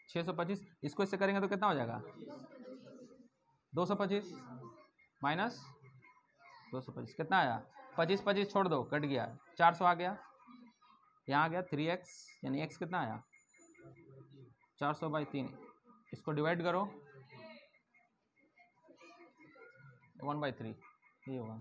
625 इसको इससे करेंगे तो कितना हो जाएगा? 225 माइनस 225 कितना आया? 25 छोड़ दो, कट गया, 400 आ गया। यहाँ आ गया 3x, यानी x कितना आया? 400/3। इसको डिवाइड करो, 1/3 ये होगा।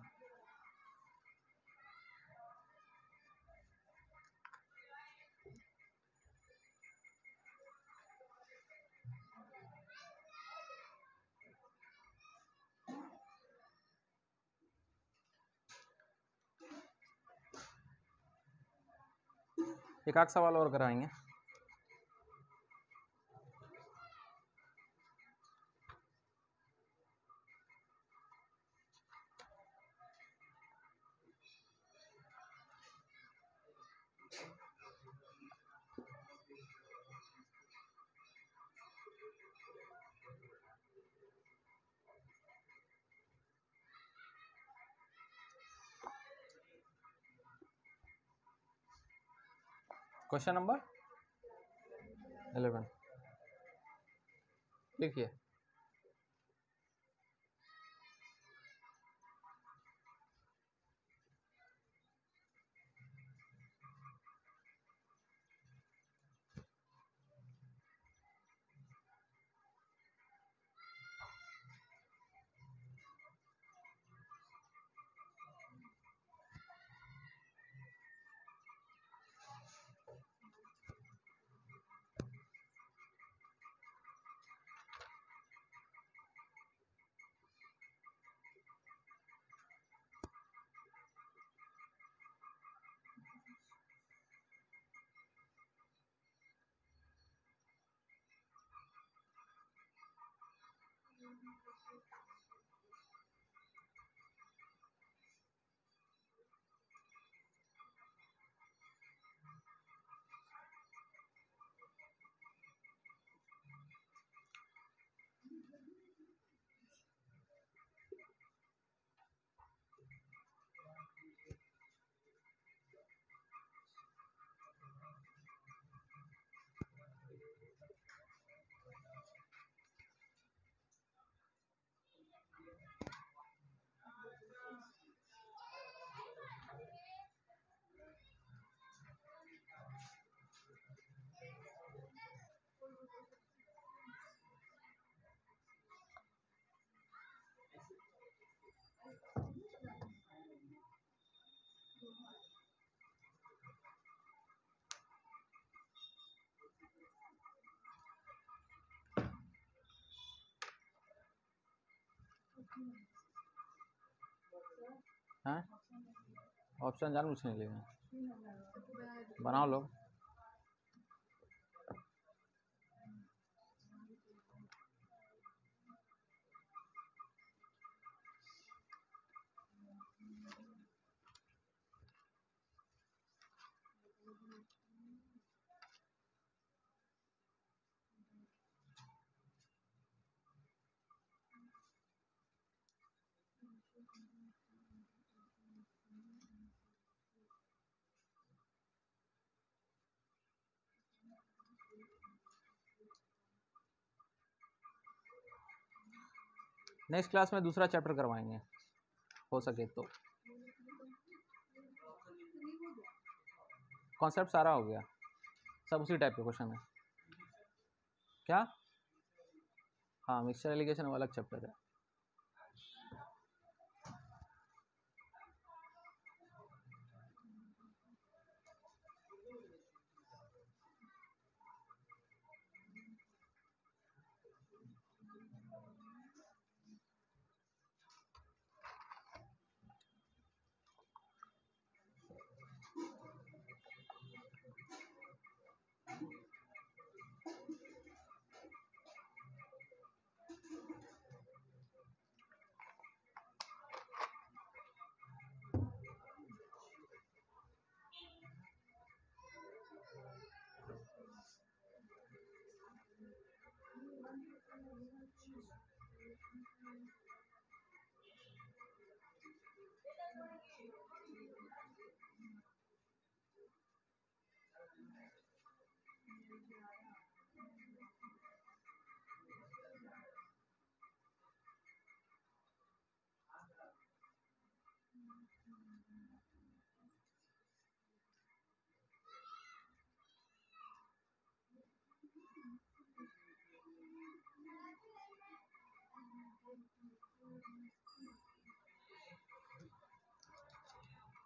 एक आध सवाल और कराएंगे। क्वेश्चन नंबर 11 लिखिए। हाँ, ऑप्शन जानबूझ के नहीं लेना, बनाओ लो। नेक्स्ट क्लास में दूसरा चैप्टर करवाएंगे हो सके तो। कॉन्सेप्ट सारा हो गया, सब उसी टाइप के क्वेश्चन है क्या। हाँ, मिक्सचर एलिगेशन वो अलग चैप्टर है।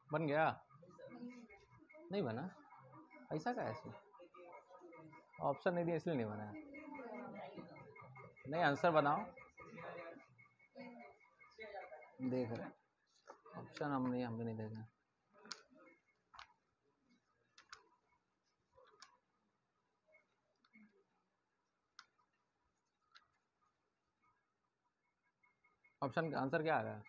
बन गया? नहीं बना? ऐसा का ऐसे ऑप्शन नहीं दिया इसलिए नहीं बना। नहीं, आंसर बनाओ। देख रहे हैं ऑप्शन, हम भी नहीं देख रहे। ऑप्शन का आंसर क्या आ रहा है?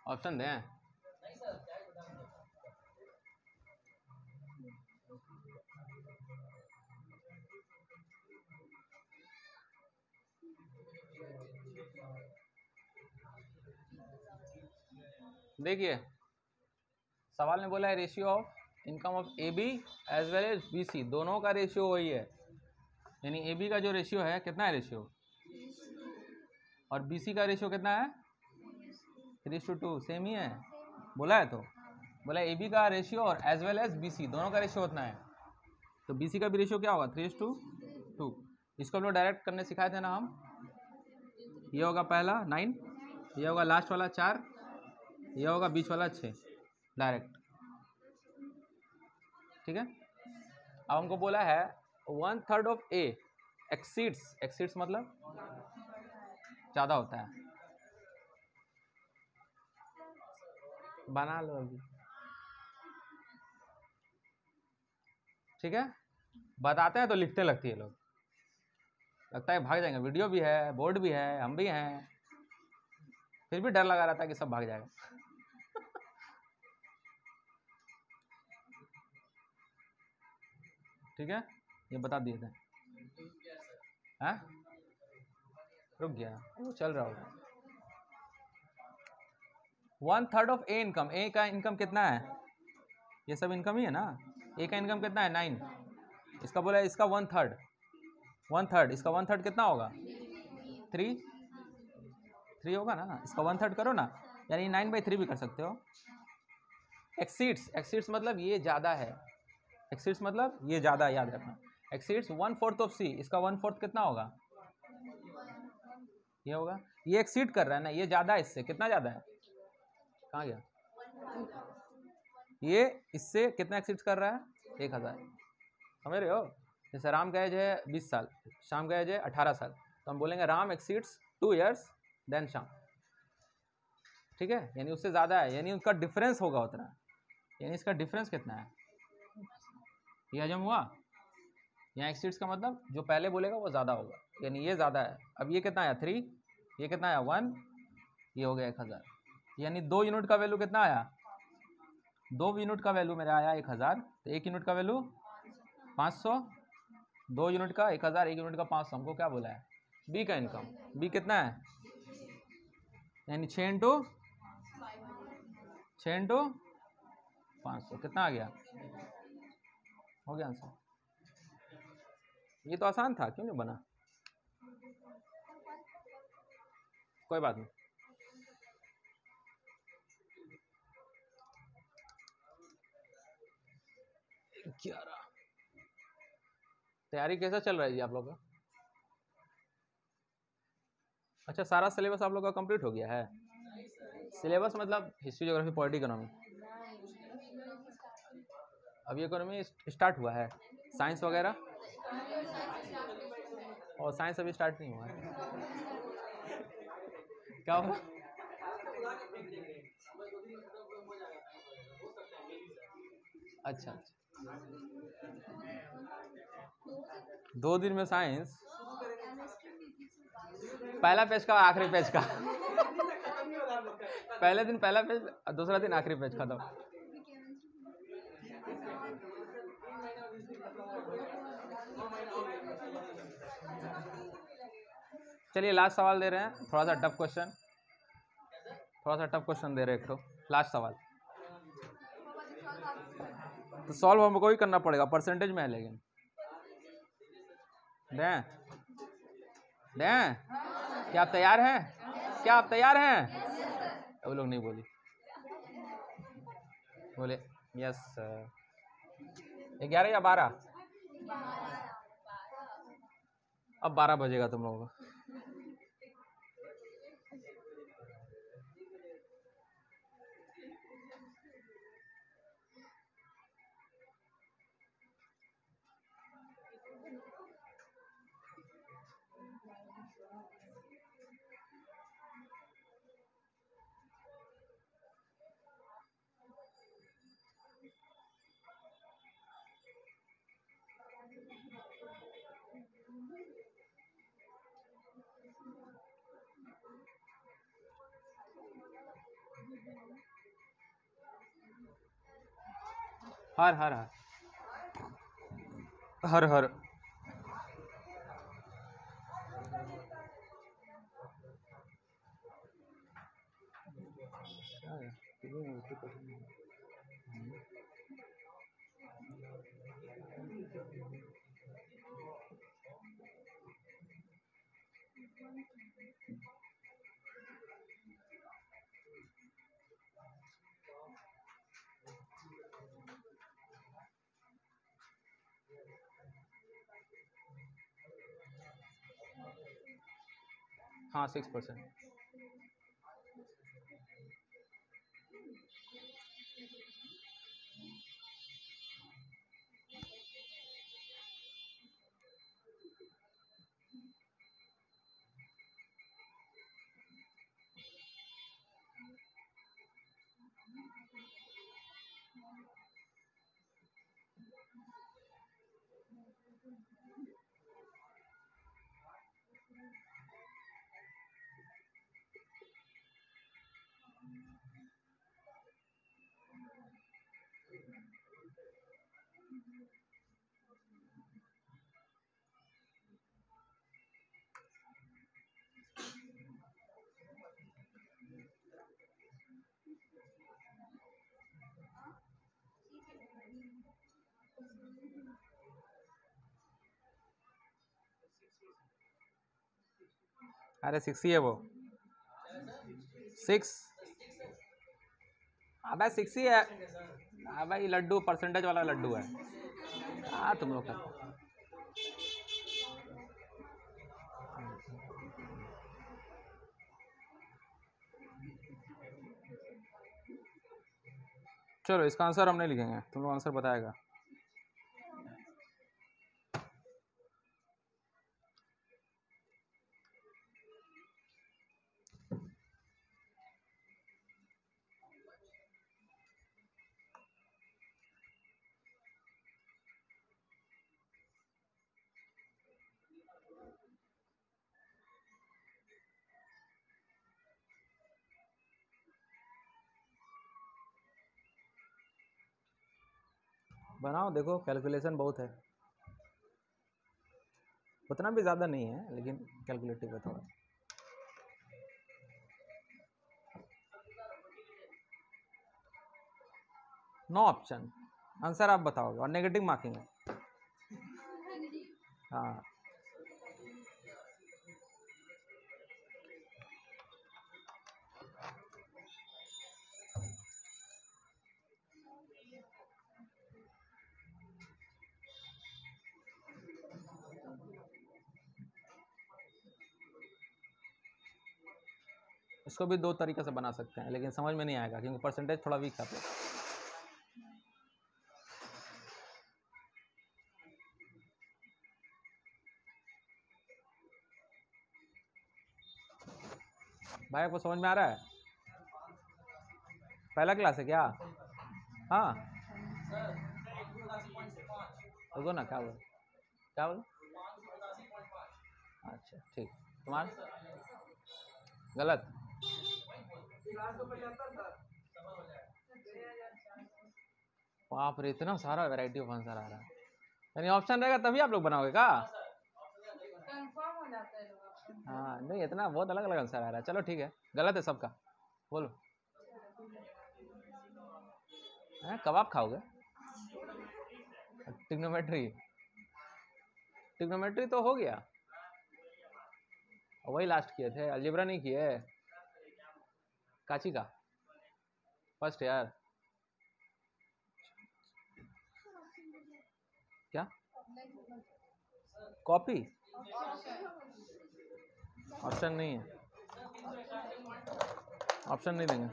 ऑप्शन दें? देखिए सवाल में बोला है ratio of income of A B as well as B C, दोनों का रेशियो वही है। यानी ए बी का जो रेशियो है कितना है रेशियो, और बी सी का रेशियो कितना है 3:2, सेम ही है। बोला है तो बोला ए बी का रेशियो और as well as B C दोनों का रेशियो उतना है, तो बी सी का भी रेशियो क्या होगा 3:2। इसको हम लोग डायरेक्ट करने सिखाए थे ना हम। ये होगा पहला 9, ये होगा लास्ट वाला 4, ये होगा बीच वाला 6, डायरेक्ट। ठीक है। अब हमको बोला है 1/3 ऑफ ए एक्सीड्स मतलब ज़्यादा होता है। बना लो अभी। ठीक है, बताते हैं तो लिखते लगती है लोग, लगता है भाग जाएंगे। वीडियो भी है, बोर्ड भी है, हम भी हैं, फिर भी डर लगा रहता है कि सब भाग जाएगा। ठीक है, ये बता दिए थे। हाँ, रुक गया, वो चल रहा होगा। 1/3 ऑफ ए इनकम, ए का इनकम कितना है, ये सब इनकम ही है ना। ए का इनकम कितना है 9, इसका बोला है इसका 1/3, इसका 1/3 कितना होगा 3 होगा ना। इसका 1/3 करो ना, यानी 9/3 भी कर सकते हो। एक्सीड्स मतलब ये ज़्यादा है, एक्सीड्स मतलब ये ज़्यादा, याद रखना। एक्सीड्स 1/4 ऑफ सी, इसका 1/4 कितना होगा, ये होगा। ये एक्सीड कर रहा है ना, ये ज़्यादा है इससे, कितना ज़्यादा है, कहाँ गया, ये इससे कितना एक्सीड कर रहा है 1000। समझ रहे हो। जैसे राम का एज है 20 साल, शाम का एज है 18 साल, तो हम बोलेंगे राम एक्सीड्स 2 years देन शाम। ठीक है, यानी उससे ज़्यादा है, यानी उसका डिफरेंस होगा उतना, यानी इसका डिफरेंस कितना है, ये हजम हुआ। यहाँ एक्सीड्स का मतलब जो पहले बोलेगा वो ज़्यादा होगा, यानी ये ज़्यादा है। अब ये कितना आया 3, ये कितना आया 1, ये हो गया 1000। यानी 2 यूनिट का वैल्यू कितना आया, 2 यूनिट का वैल्यू मेरा आया 1000, तो 1 यूनिट का वैल्यू 500, 2 यूनिट का 1000, 1 यूनिट का 500। हमको क्या बोला है बी का इनकम, बी कितना है, यानी 6 इंटू 500 कितना आ गया, हो गया आंसर। ये तो आसान था, क्यों नहीं बना? कोई बात नहीं। तैयारी कैसा चल रहा है जी आप लोग का? अच्छा, सारा सिलेबस आप लोग का कंप्लीट हो गया है? सिलेबस मतलब हिस्ट्री, ज्योग्राफी, पॉलिटी, इकोनॉमी? अभी इकोनॉमी स्टार्ट हुआ है। साइंस वगैरह? और साइंस अभी स्टार्ट नहीं हुआ है। क्या हुआ? अच्छा अच्छा, 2 दिन में साइंस? पहला पेज का आखिरी पेज का? पहले दिन पहला पेज, दूसरा दिन आखिरी पेज खत्म। चलिए लास्ट सवाल दे रहे हैं, थोड़ा सा टफ क्वेश्चन, थोड़ा सा टफ क्वेश्चन दे रहे हैं एक तो। लास्ट सवाल तो सॉल्व हमको ही करना पड़ेगा, परसेंटेज में है लेकिन। दें दें? क्या आप तैयार हैं? क्या आप तैयार हैं? वो लोग नहीं बोली, बोले यस सर। 11 या 12? अब 12 बजेगा तुम लोगों का। हर हर हर हर हर हाँ 6%। अरे 6 ही है वो, 6। अबे 6 ही है। अबे ये लड्डू परसेंटेज वाला लड्डू है। हाँ तुम लोग का। चलो इसका आंसर हम नहीं लिखेंगे, तुम लोग आंसर बताएगा। बनाओ, देखो कैलकुलेशन बहुत है, उतना भी ज़्यादा नहीं है लेकिन कैलकुलेटिव है थोड़ा। नो ऑप्शन, आंसर आप बताओगे और नेगेटिव मार्किंग है। हाँ इसको भी दो तरीके से बना सकते हैं, लेकिन समझ में नहीं आएगा क्योंकि परसेंटेज थोड़ा वीक था। भाई आपको समझ में आ रहा है? पहला क्लास है क्या? हाँ रुको ना, क्या बोल क्या बोल? अच्छा ठीक, तुम्हारा गलत। बाप रे, इतना सारा वैरायटी ऑफ आंसर आ रहा है। यानी ऑप्शन रहेगा तभी आप लोग बनाओगे क्या? हाँ नहीं, इतना बहुत अलग अलग आंसर आ रहा है। चलो ठीक है, गलत है सबका। बोलो कबाब खाओगे? ट्रिग्नोमेट्री, ट्रिग्नोमेट्री तो हो गया, वही लास्ट किए थे, अलजेब्रा नहीं किए। काची का फर्स्ट यार, क्या कॉपी? ऑप्शन नहीं है, ऑप्शन नहीं देंगे।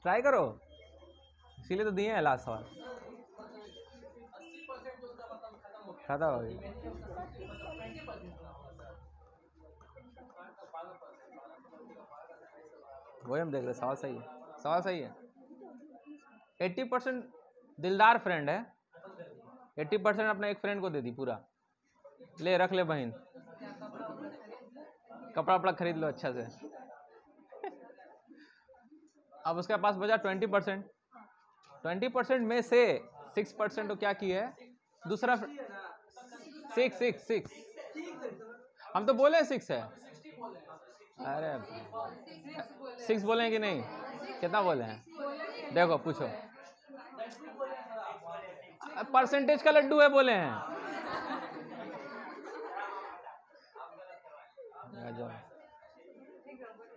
ट्राई करो, इसीलिए तो दिए हैं लास्ट सवाल। खाता हो गया। वही हम देख रहे, सवाल सही है, सवाल सही है। 80% दिलदार फ्रेंड है, 80% अपने एक फ्रेंड को दे दी पूरा, ले रख ले बहन, कपड़ा वपड़ा खरीद लो अच्छा से। अब उसके पास बचा 20%, 20% में से 6% तो क्या की है दूसरा, 6 हम तो बोले 6 है। अरे 6 बोले कि नहीं, कितना बोले हैं देखो पूछो। परसेंटेज का लड्डू है बोले हैं।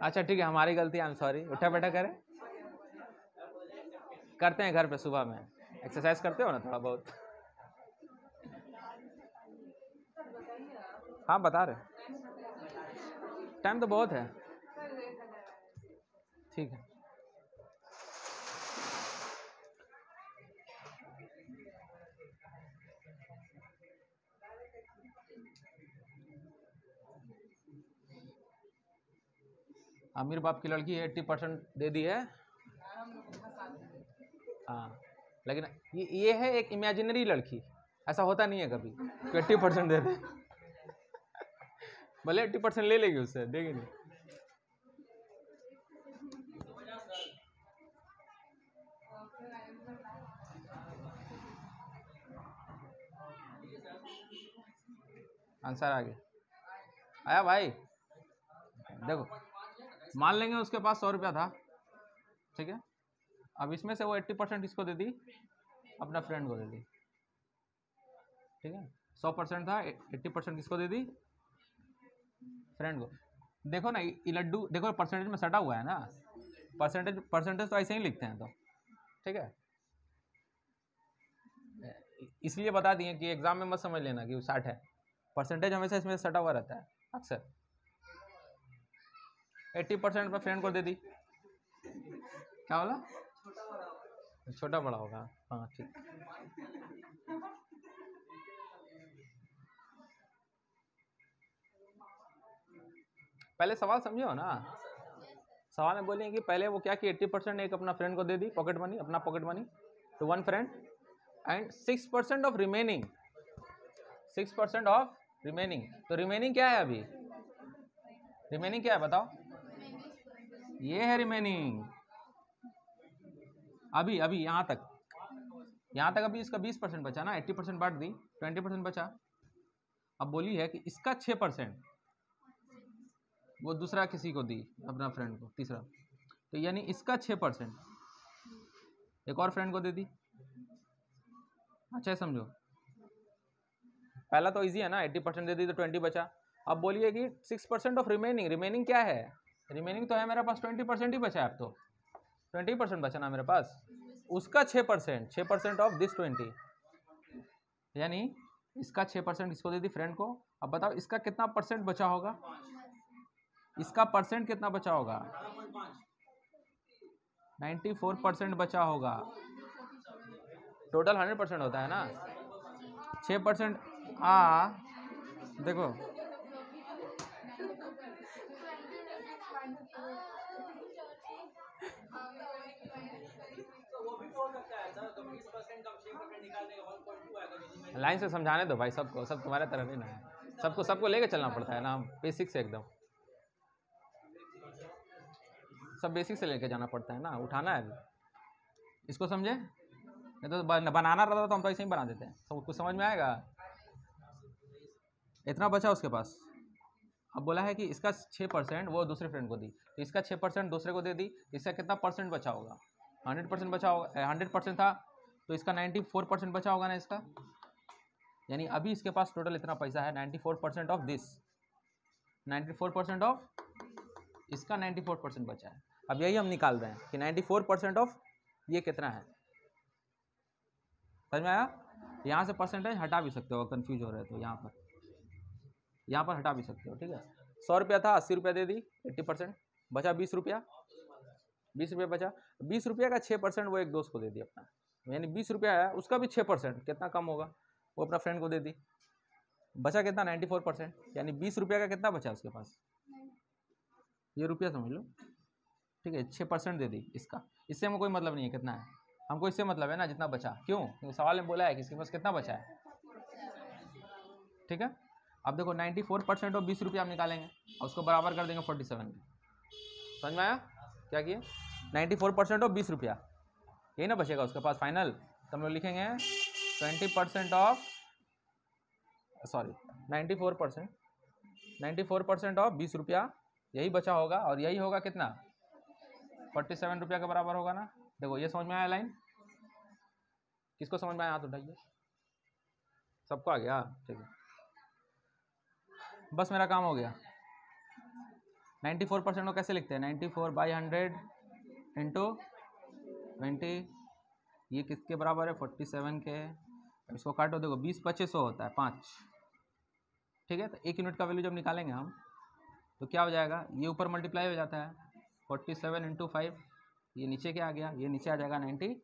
अच्छा ठीक है, हमारी गलती, आई एम सॉरी। उठा बैठा करें, करते हैं घर पे सुबह में, एक्सरसाइज करते हो ना थोड़ा बहुत। हाँ बता रहे, टाइम तो बहुत है। ठीक है, अमीर बाप की लड़की 80% दे दी है। हाँ लेकिन ये है एक इमेजिनरी लड़की, ऐसा होता नहीं है कभी तो 80% दे दे। भले 80% ले लेगी उससे, देगी नहीं। आंसर आ गया, आया भाई। देखो मान लेंगे उसके पास 100 रुपया था, ठीक है। अब इसमें से वो 80% किसको दे दी, अपना फ्रेंड को दे दी, ठीक है। 100% था, 80% किसको दे दी, फ्रेंड को। देखो ना ये लड्डू, देखो परसेंटेज में सटा हुआ है ना, परसेंटेज तो ऐसे ही लिखते हैं तो, ठीक है। इसलिए बता दिए कि एग्जाम में मत समझ लेना कि वो 60 है, परसेंटेज हमेशा इसमें सटा हुआ रहता है अक्सर। 80% पर फ्रेंड को दे दी, क्या बोला, छोटा बड़ा होगा, हाँ ठीक। पहले सवाल समझे हो ना, सवाल में बोलेंगे कि पहले वो क्या कि 80% एक अपना फ्रेंड को दे दी, पॉकेट मनी, अपना pocket money to one friend, and 6% of remaining, 6% of remaining. तो रिमेनिंग क्या है अभी, रिमेनिंग क्या है बताओ, ये है रिमेनिंग। अभी अभी यहाँ तक अभी इसका 20% बचा ना, 80% बांट दी, 20% बचा। अब बोली है कि इसका 6% वो दूसरा किसी को दी, अपना फ्रेंड को, तीसरा। तो यानी इसका 6% एक और फ्रेंड को दे दी। अच्छा है, समझो, पहला तो इजी है ना, 80% दे दी तो 20 बचा। अब बोलिए कि 6% ऑफ रिमेनिंग, रिमेनिंग क्या है, रिमेनिंग तो है मेरे पास 20% ही बचा है। अब तो 20% बचा ना मेरे पास, उसका 6%, 6% ऑफ दिस 20, यानी इसका 6% इसको दे दी फ्रेंड को। अब बताओ इसका कितना परसेंट बचा होगा, इसका परसेंट कितना बचा होगा, 94% बचा होगा। टोटल 100% होता है ना, 6%। देखो लाइन से समझाने दो भाई सबको, सब तुम्हारे तरह नहीं ना है, सबको लेके चलना पड़ता है ना, बेसिक से एकदम सब बेसिक से लेके जाना पड़ता है ना, उठाना है इसको, समझे? नहीं तो बनाना रहता तो हम तो ऐसे ही बना देते हैं। सब कुछ समझ में आएगा। इतना बचा उसके पास। अब बोला है कि इसका 6% वो दूसरे फ्रेंड को दी, तो इसका 6% दूसरे को दे दी, इसका कितना परसेंट बचा होगा, 100% बचा होगा। 100% था तो इसका 94% बचा होगा ना इसका, यानी अभी इसके पास टोटल इतना पैसा है 94% ऑफ दिस, 94% ऑफ इसका 94% बचा है। अब यही हम निकाल रहे हैं कि 94% ऑफ ये कितना है, समझ में आया? यहाँ से परसेंटेज हटा भी सकते हो, कंफ्यूज हो रहे हो तो यहाँ पर हटा भी सकते हो, ठीक है। 100 रुपया था, 80 रुपया दे दी, 80%, बचा 20 रुपया, 20 रुपया बचा। 20 रुपया का 6% वो एक दोस्त को दे दी अपना, यानी 20 रुपया है उसका भी 6%, कितना कम होगा, वो अपना फ्रेंड को दे दी। बचा कितना, 94%, यानी 20 रुपया का कितना बचा उसके पास, ये रुपया समझ लो, ठीक है। 6% दे दी इसका, इससे हमें कोई मतलब नहीं है कितना है, हमको इससे मतलब है ना जितना बचा। क्यों? क्योंकि सवाल में बोला है कि इसके पास कितना बचा है, ठीक है। अब देखो 94% और 20 रुपया हम निकालेंगे और उसको बराबर कर देंगे 47 के। समझ में आया क्या किए? 94% और 20 रुपया, यही ना बचेगा उसके पास फाइनल। तो हम लोग लिखेंगे 20% ऑफ, सॉरी 94% ऑफ 20 रुपया, यही बचा होगा, और यही होगा कितना, 47 रुपया के बराबर होगा ना। देखो ये समझ में आया लाइन, किसको समझ में आया हाथ उठाइए, सबको आ गया, ठीक है। बस मेरा काम हो गया। 94% को कैसे लिखते हैं, 94/100 इंटू 20, ये किसके बराबर है, 47 के। इसको काटो, देखो 20 25 होता है 5, ठीक है। तो 1 यूनिट का वैल्यू जब निकालेंगे हम तो क्या हो जाएगा, ये ऊपर मल्टीप्लाई हो जाता है, 47 इंटू 5, ये नीचे क्या आ गया, ये नीचे आ जाएगा 94,